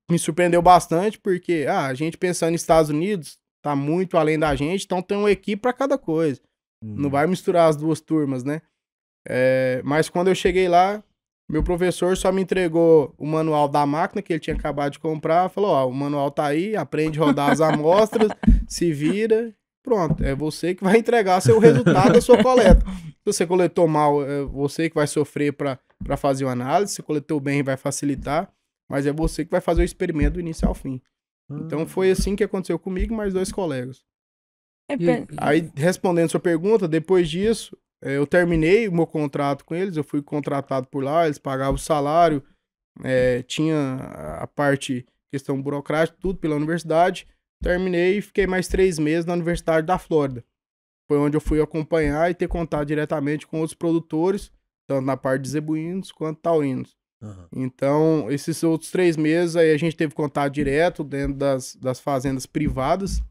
me surpreendeu bastante, porque a gente pensando nos Estados Unidos, tá muito além da gente, então tem uma equipe para cada coisa. Não vai misturar as duas turmas, né? Mas quando eu cheguei lá, meu professor só me entregou o manual da máquina que ele tinha acabado de comprar, falou, o manual tá aí, aprende a rodar as amostras, se vira, pronto, é você que vai entregar o resultado da sua coleta. Se você coletou mal, é você que vai sofrer para fazer uma análise, se coletou bem vai facilitar, mas é você que vai fazer o experimento do início ao fim. Então foi assim que aconteceu comigo e mais 2 colegas. E- Aí, respondendo sua pergunta, depois disso, eu terminei o meu contrato com eles, eu fui contratado por lá, eles pagavam o salário, tinha a parte, questão burocrática, tudo pela universidade. Terminei e fiquei mais 3 meses na Universidade da Flórida. Foi onde eu fui acompanhar e ter contato diretamente com outros produtores, tanto na parte de zebuínos quanto taurinos. Aham. Então, esses outros 3 meses aí a gente teve contato direto dentro das fazendas privadas,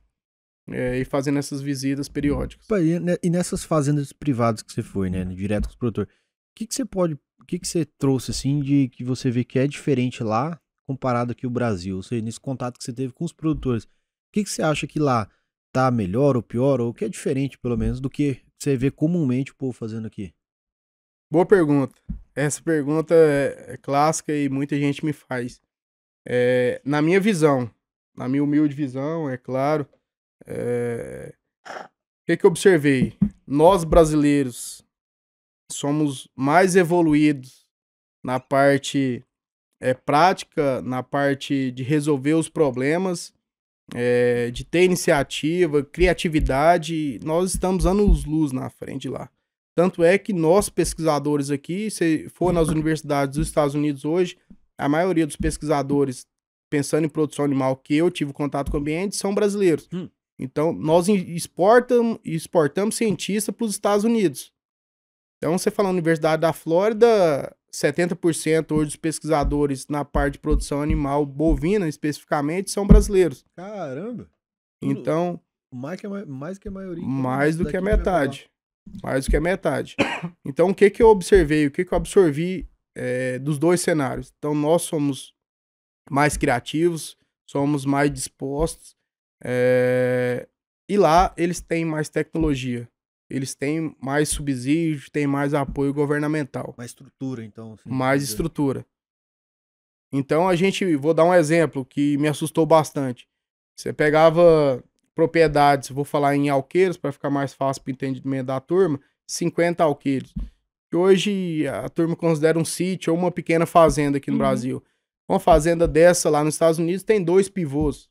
e fazendo essas visitas periódicas. Pô, e nessas fazendas privadas que você foi, né, direto com os produtores, o que você trouxe, assim, de que você vê que é diferente lá comparado aqui ao Brasil? Ou seja, nesse contato que você teve com os produtores, o que você acha que lá tá melhor ou pior, ou o que é diferente, pelo menos, do que você vê comumente o povo fazendo aqui? Boa pergunta. Essa pergunta é clássica e muita gente me faz. Na minha visão, na minha humilde visão, é claro, o que eu observei? Nós brasileiros somos mais evoluídos na parte prática, na parte de resolver os problemas, de ter iniciativa, criatividade. Nós estamos anos-luz na frente lá. Tanto é que nós, pesquisadores aqui, se for nas universidades dos Estados Unidos hoje, a maioria dos pesquisadores, pensando em produção animal, que eu tive contato com o ambiente, são brasileiros. Então, nós exportamos cientistas para os Estados Unidos. Então, você fala na Universidade da Flórida, 70% hoje dos pesquisadores na parte de produção animal bovina, especificamente, são brasileiros. Caramba! Então, Mais que a maioria. mais do que a metade. Mais do que a metade. Então, o que eu observei, o que eu absorvi dos dois cenários? Então, nós somos mais criativos, somos mais dispostos, e lá eles têm mais tecnologia, eles têm mais subsídio, têm mais apoio governamental. Mais estrutura, então. Assim, Mais estrutura. Então, vou dar um exemplo que me assustou bastante. Você pegava propriedades, vou falar em alqueiros para ficar mais fácil para o entendimento da turma, 50 alqueiros. Que hoje a turma considera um sítio ou uma pequena fazenda aqui no Brasil. Uma fazenda dessa lá nos Estados Unidos tem 2 pivôs.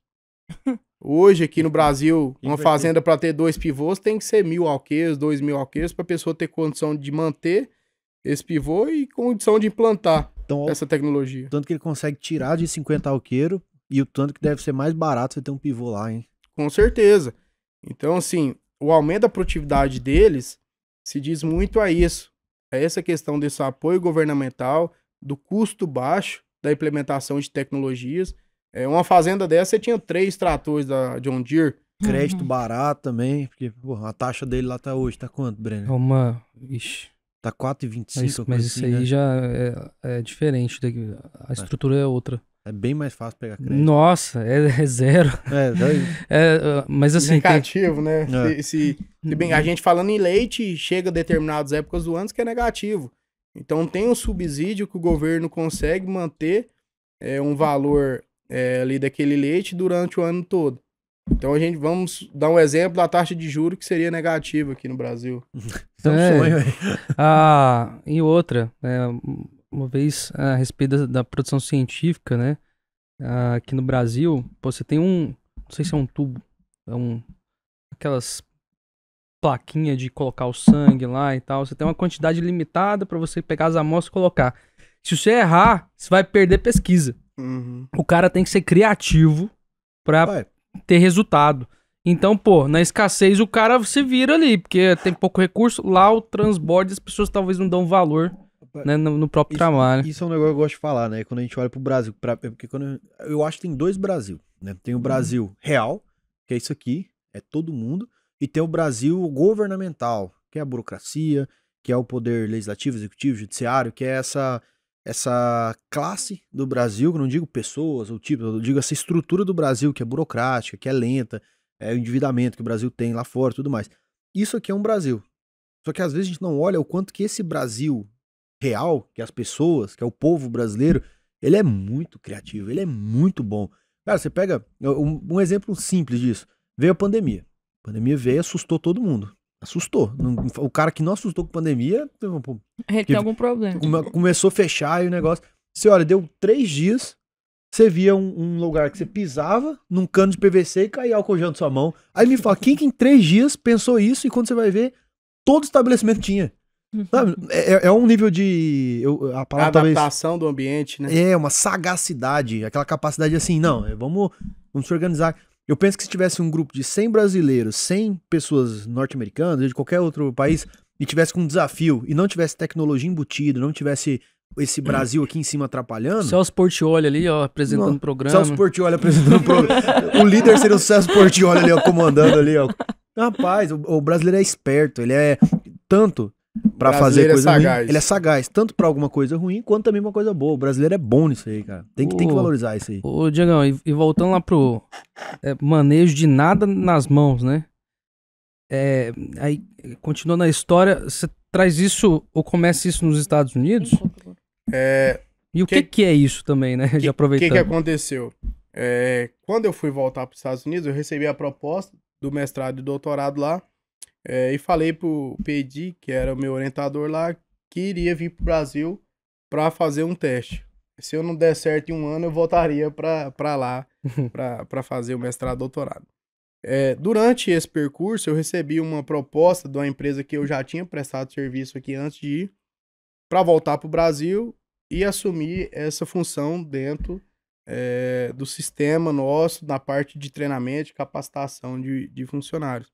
Hoje aqui no Brasil, uma fazenda para ter 2 pivôs tem que ser 1.000 alqueiros, 2.000 alqueiros para a pessoa ter condição de manter esse pivô e condição de implantar essa tecnologia. Tanto que ele consegue tirar de 50 alqueiro e o tanto que deve ser mais barato você ter um pivô lá, hein? Com certeza. Então, assim, o aumento da produtividade deles se diz muito a isso. A essa questão desse apoio governamental, do custo baixo da implementação de tecnologias. Uma fazenda dessa, você tinha 3 tratores da John Deere. Crédito barato também, porque porra, a taxa dele lá tá hoje, tá quanto, Brenner? Ixi. Tá 4,25. Mas isso aí, né? Já é diferente. A estrutura é outra. É bem mais fácil pegar crédito. Nossa, é zero. Mas assim... Negativo, né? Se bem, a gente falando em leite, chega a determinadas épocas do ano que é negativo. Então tem um subsídio que o governo consegue manter um valor ali daquele leite durante o ano todo. Então vamos dar um exemplo da taxa de juros que seria negativa aqui no Brasil. É um sonho, aí. E outra, uma vez a respeito da produção científica, né? Aqui no Brasil, você tem não sei se é um tubo, aquelas plaquinhas de colocar o sangue lá e tal. Você tem uma quantidade limitada para você pegar as amostras e colocar. Se você errar, você vai perder pesquisa. O cara tem que ser criativo para ter resultado. Então, na escassez o cara se vira ali, porque tem pouco recurso. Lá o transbordo, as pessoas talvez não dão valor, né, no próprio trabalho. Isso é um negócio que eu gosto de falar, né? Quando a gente olha pro Brasil, porque eu acho que tem 2 Brasil, né? Tem o Brasil real, que é isso aqui, é todo mundo, e tem o Brasil governamental, que é a burocracia, que é o poder legislativo, executivo, judiciário, que é essa classe do Brasil, que eu não digo pessoas ou tipo, eu digo essa estrutura do Brasil que é burocrática, que é lenta, o endividamento que o Brasil tem lá fora e tudo mais. Isso aqui é um Brasil. Só que às vezes a gente não olha o quanto que esse Brasil real, que é as pessoas, que é o povo brasileiro, ele é muito criativo, ele é muito bom. Cara, você pega um exemplo simples disso. Veio a pandemia. A pandemia veio e assustou todo mundo. Assustou. O cara que não assustou com a pandemia... Ele tem algum problema. Começou a fechar e o negócio... Você olha, deu 3 dias, você via um lugar que você pisava num cano de PVC e caía álcool gel na sua mão. Aí me fala, quem que em 3 dias pensou isso e quando você vai ver, todo estabelecimento tinha. Sabe? É um nível de... a palavra adaptação do ambiente, né? É, uma sagacidade, aquela capacidade assim, não, vamos se organizar. Eu penso que se tivesse um grupo de 100 brasileiros, 100 pessoas norte-americanas, de qualquer outro país, e tivesse com um desafio, e não tivesse tecnologia embutida, não tivesse esse Brasil aqui em cima atrapalhando... Celso Portiolli ali, ó, apresentando o programa. Celso Portiolli apresentando o programa. O líder seria o Celso Portiolli ali, ó, comandando ali, ó. Rapaz, o brasileiro é esperto, ele é tanto pra fazer coisa ruim. Ele é sagaz, tanto pra alguma coisa ruim, quanto também uma coisa boa. O brasileiro é bom nisso aí, cara. Tem que valorizar isso aí. Ô, Diegão, e voltando lá pro manejo de nada nas mãos, né? Aí, continuando a história, você traz isso, ou começa isso nos Estados Unidos? E o que é isso também, né? De aproveitando. O que aconteceu? Quando eu fui voltar para os Estados Unidos, eu recebi a proposta do mestrado e doutorado lá, e falei pro PD, que era o meu orientador lá, que iria vir pro Brasil para fazer um teste. Se eu não der certo em 1 ano, eu voltaria para lá para fazer o mestrado e doutorado. Durante esse percurso, eu recebi uma proposta de uma empresa que eu já tinha prestado serviço aqui antes de ir, para voltar pro Brasil e assumir essa função dentro do sistema nosso, na parte de treinamento, de capacitação de funcionários.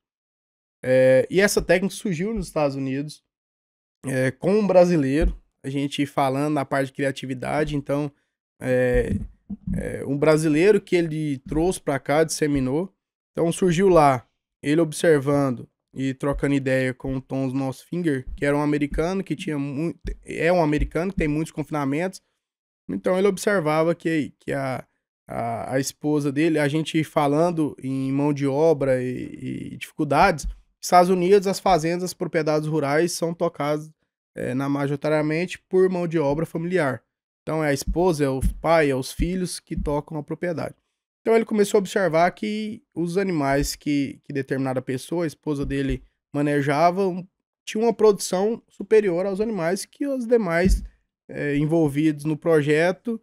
E essa técnica surgiu nos Estados Unidos com um brasileiro, a gente falando na parte de criatividade, então um brasileiro que ele trouxe para cá, disseminou, então surgiu lá, ele observando e trocando ideia com o Tom Nosfinger, que era um americano que um americano que tem muitos confinamentos. Então ele observava que a esposa dele, a gente falando em mão de obra e dificuldades, nos Estados Unidos as fazendas, as propriedades rurais são tocadas majoritariamente por mão de obra familiar. Então é a esposa, é o pai, é os filhos que tocam a propriedade. Então ele começou a observar que os animais que determinada pessoa, a esposa dele, manejava, tinham uma produção superior aos animais que os demais envolvidos no projeto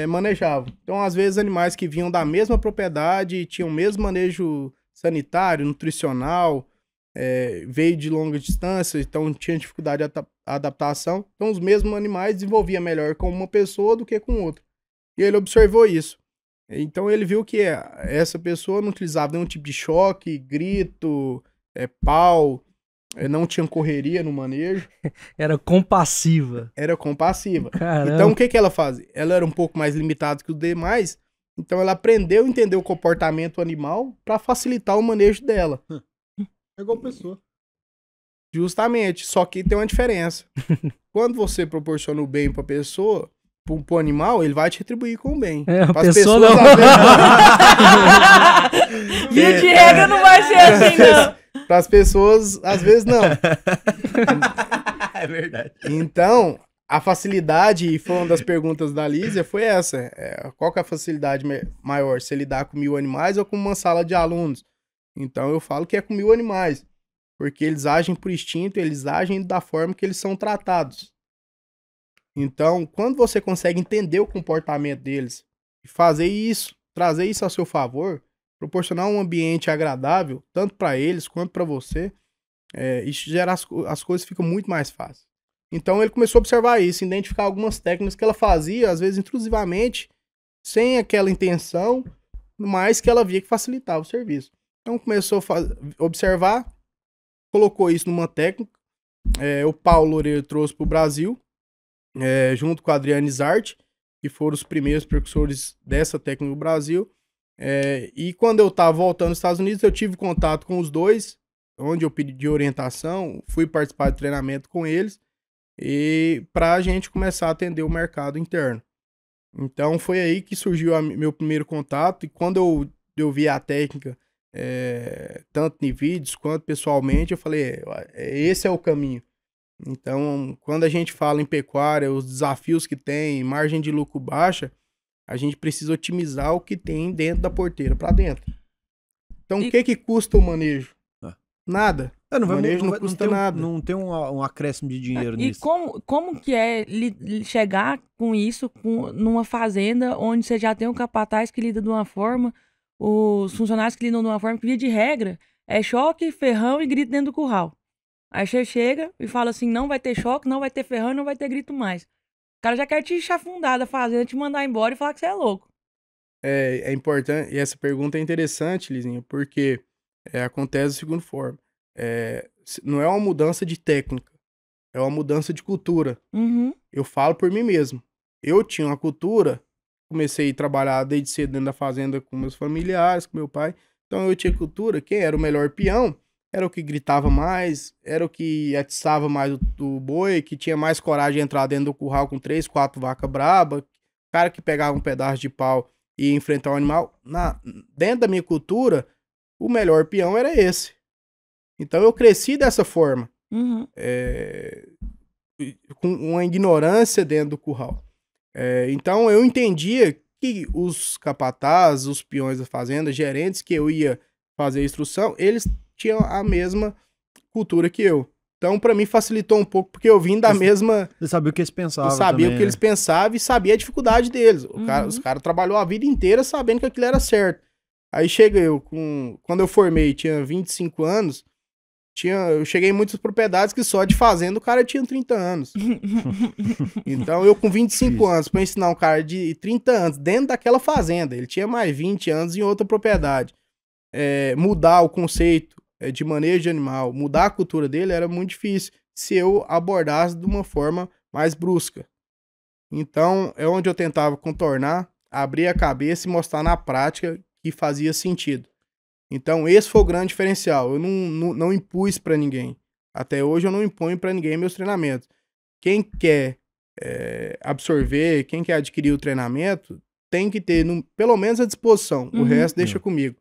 manejavam. Então, às vezes, animais que vinham da mesma propriedade, tinham o mesmo manejo sanitário, nutricional, veio de longa distância, então tinha dificuldade de adaptação. Então, os mesmos animais desenvolviam melhor com uma pessoa do que com outra. E ele observou isso. Então ele viu que essa pessoa não utilizava nenhum tipo de choque, grito, pau, não tinha correria no manejo. Era compassiva. Caramba. Então o que ela fazia? Ela era um pouco mais limitada que os demais, então ela aprendeu a entender o comportamento animal para facilitar o manejo dela. É igual pessoa. Justamente, só que tem uma diferença. Quando você proporciona o bem para a pessoa, pro animal, ele vai te retribuir com o bem. A pessoa não. Via de regra não vai ser assim, não. Para as pessoas, às vezes, não. É verdade. Então, a facilidade, e foi uma das perguntas da Lísia, foi essa. Qual que é a facilidade maior? Se lidar com 1000 animais ou com uma sala de alunos? Então, eu falo que é com 1000 animais. Porque eles agem por instinto, eles agem da forma que eles são tratados. Então, quando você consegue entender o comportamento deles e fazer isso, trazer isso a seu favor, proporcionar um ambiente agradável, tanto para eles quanto para você, isso gera as coisas ficam muito mais fáceis. Então, ele começou a observar isso, identificar algumas técnicas que ela fazia, às vezes intrusivamente, sem aquela intenção, mas que ela via que facilitava o serviço. Então, começou a observar, colocou isso numa técnica, o Paulo Loureiro trouxe para o Brasil, junto com a Adriane Zart, que foram os primeiros precursores dessa técnica no Brasil. E quando eu estava voltando aos Estados Unidos, eu tive contato com os dois, onde eu pedi orientação, fui participar de treinamento com eles, e para a gente começar a atender o mercado interno. Então foi aí que surgiu meu primeiro contato, e quando eu vi a técnica, tanto em vídeos quanto pessoalmente, eu falei, esse é o caminho. Então, quando a gente fala em pecuária, os desafios que tem, margem de lucro baixa, a gente precisa otimizar o que tem dentro da porteira para dentro. Então, o que custa o manejo? Nada. Manejo não custa nada. Não tem um acréscimo de dinheiro E nisso. como que é chegar com isso numa fazenda onde você já tem um capataz que lida de uma forma, os funcionários que lidam de uma forma que, via de regra, é choque, ferrão e grito dentro do curral. Aí você chega e fala assim, não vai ter choque, não vai ter ferrão e não vai ter grito mais. O cara já quer te chafundar da fazenda, te mandar embora e falar que você é louco. É importante, e essa pergunta é interessante, Lizinha, porque acontece da seguinte forma. Não é uma mudança de técnica, é uma mudança de cultura. Uhum. Eu falo por mim mesmo. Eu tinha uma cultura, comecei a trabalhar desde cedo dentro da fazenda com meus familiares, com meu pai. Então eu tinha cultura, quem era o melhor peão era o que gritava mais, era o que atiçava mais o boi, que tinha mais coragem de entrar dentro do curral com 3, 4 vacas braba, cara que pegava um pedaço de pau e ia enfrentar o animal. Dentro da minha cultura, o melhor peão era esse. Então eu cresci dessa forma, com uma ignorância dentro do curral. Então eu entendia que os capatazes, os peões da fazenda, gerentes que eu ia fazer a instrução, eles tinham a mesma cultura que eu. Então para mim facilitou um pouco, porque eu vim da mesma... Você sabia o que eles pensavam. Eu sabia também, o que eles pensavam e sabia a dificuldade deles. Os caras trabalhou a vida inteira sabendo que aquilo era certo. Aí chega eu, quando eu formei, tinha 25 anos, eu cheguei em muitas propriedades que só de fazenda o cara tinha 30 anos. Então eu com 25 anos, pra ensinar um cara de 30 anos dentro daquela fazenda, ele tinha mais 20 anos em outra propriedade. Mudar o conceito de manejo de animal, mudar a cultura dele era muito difícil se eu abordasse de uma forma mais brusca. Então é onde eu tentava contornar, abrir a cabeça e mostrar na prática que fazia sentido. Então esse foi o grande diferencial. Eu não impus para ninguém. Até hoje eu não imponho para ninguém meus treinamentos. Quem quer absorver, quem quer adquirir o treinamento, tem que ter pelo menos a disposição. O resto deixa comigo.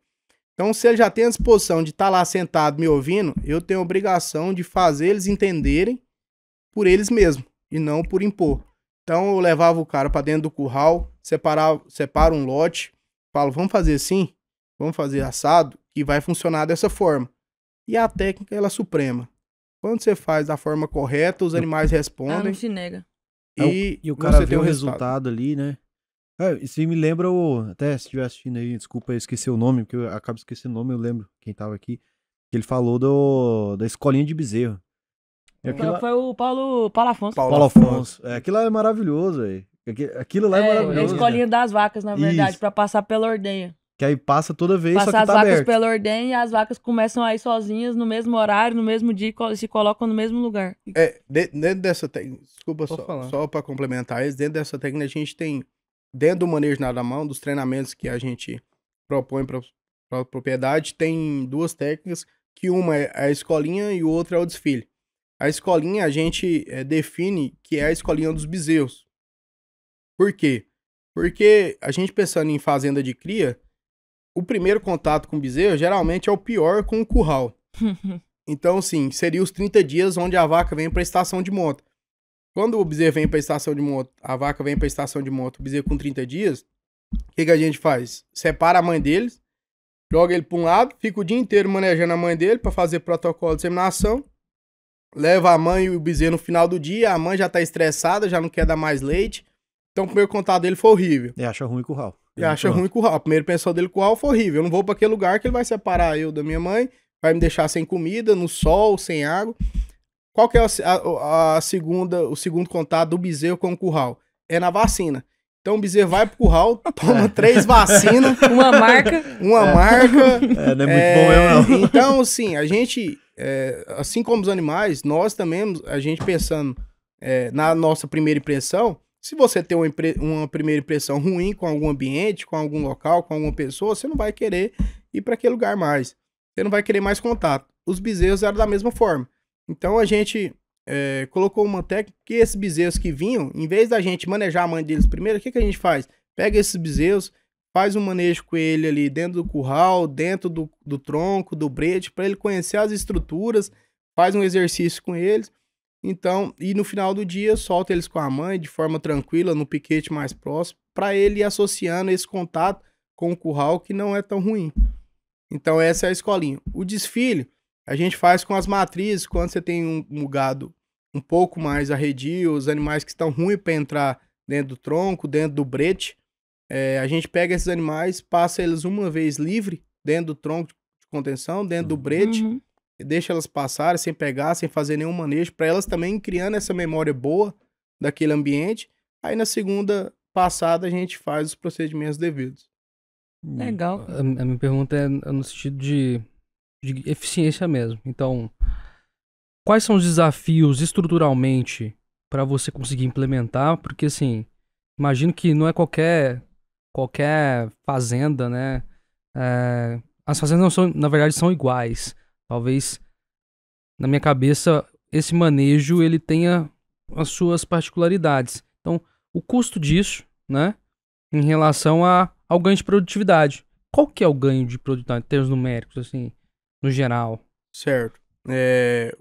Então se ele já tem a disposição de estar lá sentado me ouvindo, eu tenho a obrigação de fazer eles entenderem por eles mesmos e não por impor. Então eu levava o cara para dentro do curral, separo um lote, falo, vamos fazer assim? Vamos fazer assado, que vai funcionar dessa forma. E a técnica, ela é suprema. Quando você faz da forma correta, os animais respondem. Não se nega. E o cara vê o resultado ali, né? Isso me lembra até se estiver assistindo aí, desculpa eu esqueci o nome, porque eu acabo esquecendo o nome, eu lembro quem tava aqui. Ele falou da escolinha de bezerro. Foi o Paulo Afonso. Paulo Afonso. Aquilo lá é maravilhoso, velho. Aquilo lá é maravilhoso. É a escolinha das vacas, na verdade, Isso. pra passar pela ordenha. Que aí passa toda vez, Passa só que as tá vacas aberto. pela ordenha e as vacas começam a ir sozinhas no mesmo horário, no mesmo dia, e se colocam no mesmo lugar. Dentro dessa técnica, desculpa só para complementar isso, dentro dessa técnica a gente tem, dentro do manejo nada mão, dos treinamentos que a gente propõe para a propriedade, tem duas técnicas, que uma é a escolinha e o outro é o desfile. A escolinha a gente define que é a escolinha dos bezerros. Por quê? Porque a gente pensando em fazenda de cria, o primeiro contato com o bezerro geralmente é o pior com o curral. Então, assim, seria os 30 dias onde a vaca vem para a estação de monta. Quando o bezerro vem para a estação de monta, a vaca vem para a estação de monta, o bezerro com 30 dias, o que a gente faz? Separa a mãe deles, joga ele para um lado, fica o dia inteiro manejando a mãe dele para fazer protocolo de inseminação, leva a mãe e o bezerro no final do dia, a mãe já tá estressada, já não quer dar mais leite. Então o primeiro contato dele foi horrível. E acha ruim curral. Ruim curral. A primeira pensão dele curral foi horrível. Eu não vou para aquele lugar que ele vai separar eu da minha mãe, vai me deixar sem comida, no sol, sem água. Qual que é o segundo contato do bezerro com o curral? É na vacina. Então o bezerro vai pro curral, toma 3 vacinas. Uma marca. Não é muito bom mesmo, não. Então, assim, a gente, assim como os animais, nós também, a gente pensando na nossa primeira impressão, se você tem uma primeira impressão ruim com algum ambiente, com algum local, com alguma pessoa, você não vai querer ir para aquele lugar mais. Você não vai querer mais contato. Os bezerros eram da mesma forma. Então a gente colocou uma técnica que esses bezerros que vinham, em vez da gente manejar a mãe deles primeiro, o que a gente faz? Pega esses bezerros, faz um manejo com ele ali dentro do curral, dentro do tronco, do brete, para ele conhecer as estruturas, faz um exercício com eles. Então, e no final do dia, solta eles com a mãe de forma tranquila, no piquete mais próximo, para ele ir associando esse contato com o curral que não é tão ruim. Então, essa é a escolinha. O desfile A gente faz com as matrizes, quando você tem um gado um pouco mais arredio, os animais que estão ruins para entrar dentro do tronco, dentro do brete, a gente pega esses animais, passa eles uma vez livre dentro do tronco de contenção, dentro do brete, e deixa elas passarem sem pegar, sem fazer nenhum manejo, para elas também criando essa memória boa daquele ambiente. Aí na segunda passada a gente faz os procedimentos devidos. Legal. A minha pergunta é no sentido de eficiência mesmo. Então, quais são os desafios estruturalmente para você conseguir implementar? Porque, assim, imagino que não é qualquer fazenda, né? As fazendas não são, na verdade, são iguais. Talvez, na minha cabeça, esse manejo ele tenha as suas particularidades. Então, o custo disso, né? Em relação ao ganho de produtividade. Qual que é o ganho de produtividade em termos numéricos, assim, no geral? Certo.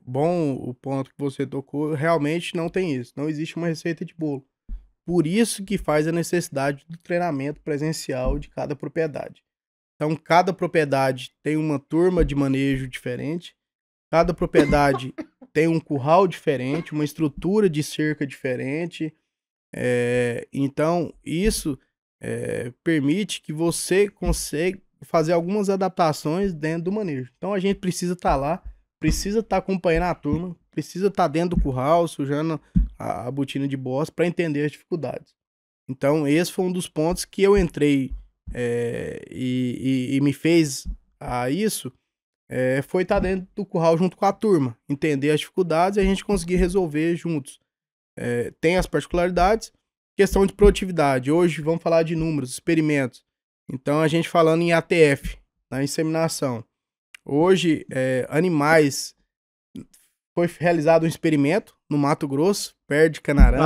Bom o ponto que você tocou, realmente não tem isso. Não existe uma receita de bolo. Por isso que faz a necessidade do treinamento presencial de cada propriedade. Então, cada propriedade tem uma turma de manejo diferente, cada propriedade tem um curral diferente, uma estrutura de cerca diferente. Então, isso permite que você consiga fazer algumas adaptações dentro do manejo. Então, a gente precisa estar lá, precisa estar acompanhando a turma, precisa estar dentro do curral, sujando a botina de bosta para entender as dificuldades. Então, esse foi um dos pontos que eu entrei e me fez isso, foi estar dentro do curral junto com a turma, entender as dificuldades e a gente conseguir resolver juntos. Tem as particularidades, questão de produtividade. Hoje vamos falar de números, experimentos. Então, a gente falando em ATF, na inseminação. Hoje, animais, foi realizado um experimento no Mato Grosso, perto de Canarana.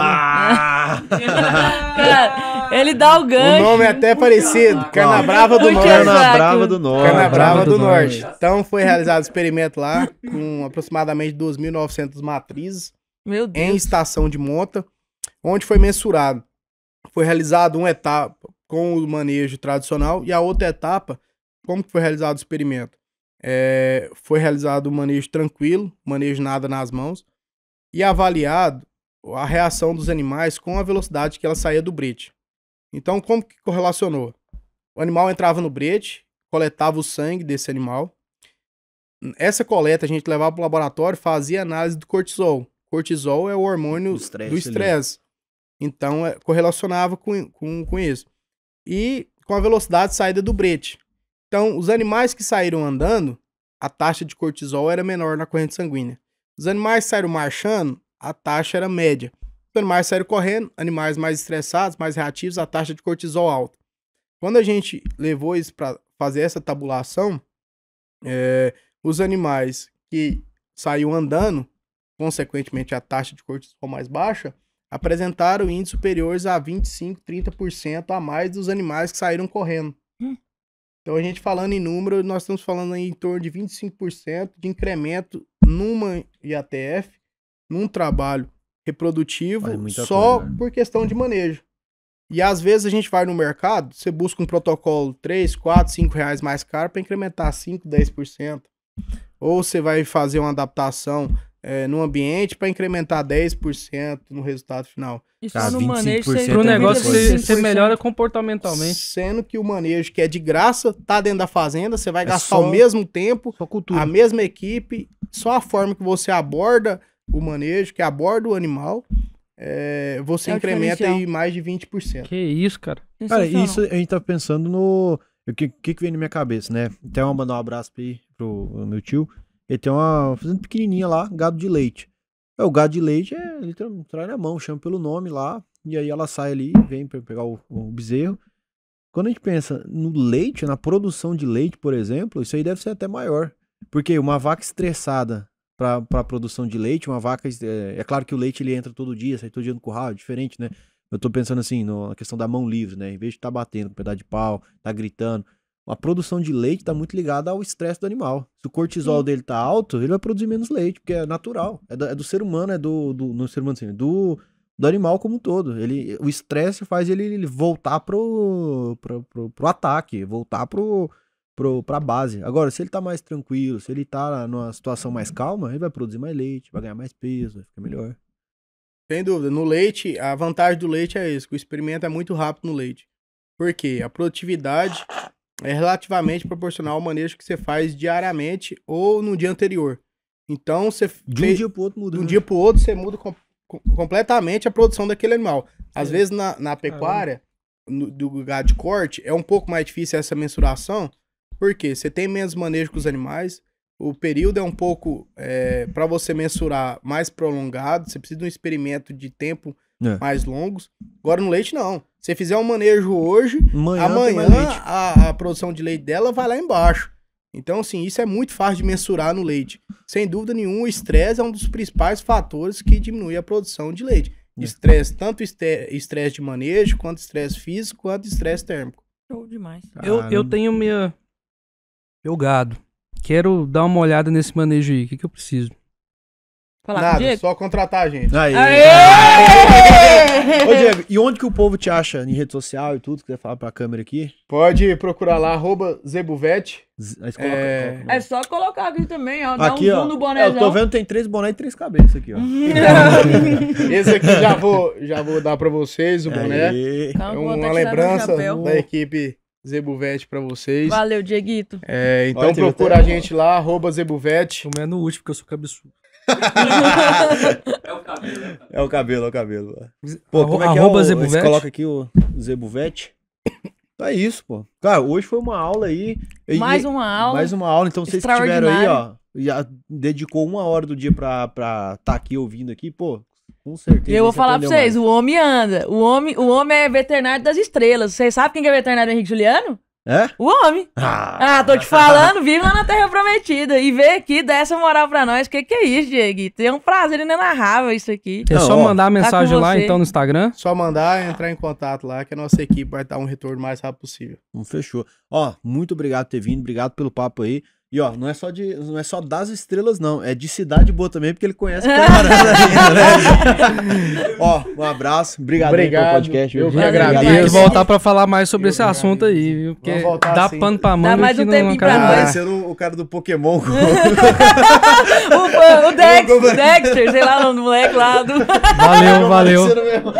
Cara, ele dá o gancho. O nome é até parecido, Canabrava do Norte. Canabrava do Norte. Canabrava do Norte. Então, foi realizado o experimento lá, com aproximadamente 2.900 matrizes, Meu Deus. em estação de monta, onde foi mensurado. Foi realizado uma etapa com o manejo tradicional e a outra etapa, como que foi realizado o experimento? Foi realizado um manejo tranquilo, manejo nada nas mãos, e avaliado a reação dos animais com a velocidade que ela saía do brete. Então, como que correlacionou? O animal entrava no brete, coletava o sangue desse animal. Essa coleta a gente levava para o laboratório, fazia análise do cortisol. Cortisol é o hormônio do estresse. Então, correlacionava com isso. E com a velocidade de saída do brete. Então, os animais que saíram andando, a taxa de cortisol era menor na corrente sanguínea. Os animais que saíram marchando, a taxa era média. Os animais que saíram correndo, animais mais estressados, mais reativos, a taxa de cortisol alta. Quando a gente levou isso para fazer essa tabulação, os animais que saíram andando, consequentemente a taxa de cortisol mais baixa, apresentaram índices superiores a 25%, 30% a mais dos animais que saíram correndo. Então, a gente falando em número, nós estamos falando aí em torno de 25% de incremento numa IATF, num trabalho reprodutivo, só por questão de manejo. E às vezes a gente vai no mercado, você busca um protocolo 3, 4, 5 reais mais caro para incrementar 5, 10%. Ou você vai fazer uma adaptação no ambiente para incrementar 10% no resultado final. Isso no manejo para o negócio você melhora comportamentalmente. Sendo que o manejo que é de graça, tá dentro da fazenda, você vai gastar o mesmo tempo, a mesma equipe, só a forma que você aborda o manejo, que aborda o animal, você incrementa aí mais de 20%. Que isso, cara. Cara, isso a gente tá pensando no... O que vem na minha cabeça, né? Até mandar um abraço aí pro meu tio. Ele tem uma fazenda pequenininha lá, gado de leite. O gado de leite ele traz na mão, chama pelo nome lá, e aí ela sai ali, vem pra pegar o bezerro. Quando a gente pensa no leite, na produção de leite, por exemplo, isso aí deve ser até maior. Porque uma vaca estressada para produção de leite, uma vaca... É claro que o leite ele entra todo dia, sai todo dia no curral, é diferente, né? Eu tô pensando assim, na questão da mão livre, né? Em vez de estar batendo com um pedaço de pau, tá gritando. A produção de leite tá muito ligada ao estresse do animal. Se o cortisol dele tá alto, ele vai produzir menos leite, porque é natural. É do ser humano, no ser humano assim, do animal como um todo. O estresse faz ele voltar pro ataque, voltar pro pra base. Agora, se ele tá mais tranquilo, se ele tá numa situação mais calma, ele vai produzir mais leite, vai ganhar mais peso, vai ficar melhor. Sem dúvida. No leite, a vantagem do leite é isso, que o experimento é muito rápido no leite. Por quê? A produtividade é relativamente proporcional ao manejo que você faz diariamente ou no dia anterior. Então, você De um dia pro outro muda. de um né? dia pro outro, você muda completamente a produção daquele animal. Às vezes, na pecuária, do gado de corte, é um pouco mais difícil essa mensuração, porque você tem menos manejo com os animais, o período é um pouco, para você mensurar, mais prolongado, você precisa de um experimento de tempo mais longos. Agora, no leite, não. Se você fizer um manejo hoje, amanhã a produção de leite dela vai lá embaixo. Então, assim, isso é muito fácil de mensurar no leite. Sem dúvida nenhuma, o estresse é um dos principais fatores que diminui a produção de leite. Estresse, tanto estresse de manejo, quanto estresse físico, quanto estresse térmico. Show demais. Eu tenho meu gado. Quero dar uma olhada nesse manejo aí. O que eu preciso? Falar com o Nada, Diego? só contratar a gente. Aí. Aê! Ô, Diego, e onde que o povo te acha? Em rede social e tudo? Quiser falar pra câmera aqui? Pode procurar lá, @Zebuvete. Aí você coloca- coloca, É só colocar aqui também, ó. Dá aqui, um zoom ó. no Eu bonézão. tô vendo tem 3 bonés e 3 cabeças aqui, ó. Esse aqui já vou dar pra vocês, o boné. Aí. Calma, É vou até uma tirar meu lembrança chapéu. da equipe Zebuvete pra vocês. Valeu, Dieguito. Então Olha, teve procura até- a gente lá, @Zebuvete. O meu é no último, porque eu sou cabeçudo. É o cabelo. Pô, como é que Arroba é o... Zebuvete. Você coloca aqui o Zebuvete. Então é isso, pô. Cara, hoje foi uma aula aí. Mais uma aula. Mais uma aula. Então vocês que estiveram aí, extraordinária. ó, já dedicou 1 hora do dia pra tá aqui ouvindo aqui, pô, com certeza. E eu vou você falar pra aprendeu vocês, mais. o homem anda. O homem é veterinário das estrelas. Vocês sabem quem que é veterinário do Henrique Juliano? É? O homem. Ah, tô te falando, vive lá na Terra Prometida. E vem aqui, dá essa moral pra nós. Que é isso, Dieguito? É um prazer inenarrável isso aqui. É Não, só ó, mandar a mensagem com lá, você. então, no Instagram. Só mandar, entrar em contato lá, que a nossa equipe vai dar um retorno o mais rápido possível. Fechou. Ó, muito obrigado por ter vindo, obrigado pelo papo aí. E ó, não é só das estrelas, não. É de cidade boa também, porque ele conhece o camarada ainda, né? Ó, um abraço. Obrigado aí pelo podcast. Eu viu? que Obrigado. agradeço. Tem que voltar pra falar mais sobre Eu esse que assunto agradeço. aí, viu? Porque Vamos voltar dá sim. pano pra manga mais que um não tempinho pra acaba nós. mais. Parecendo o cara do Pokémon. O Dexter, sei lá o nome do moleque lá do... Valeu. Parecendo mesmo.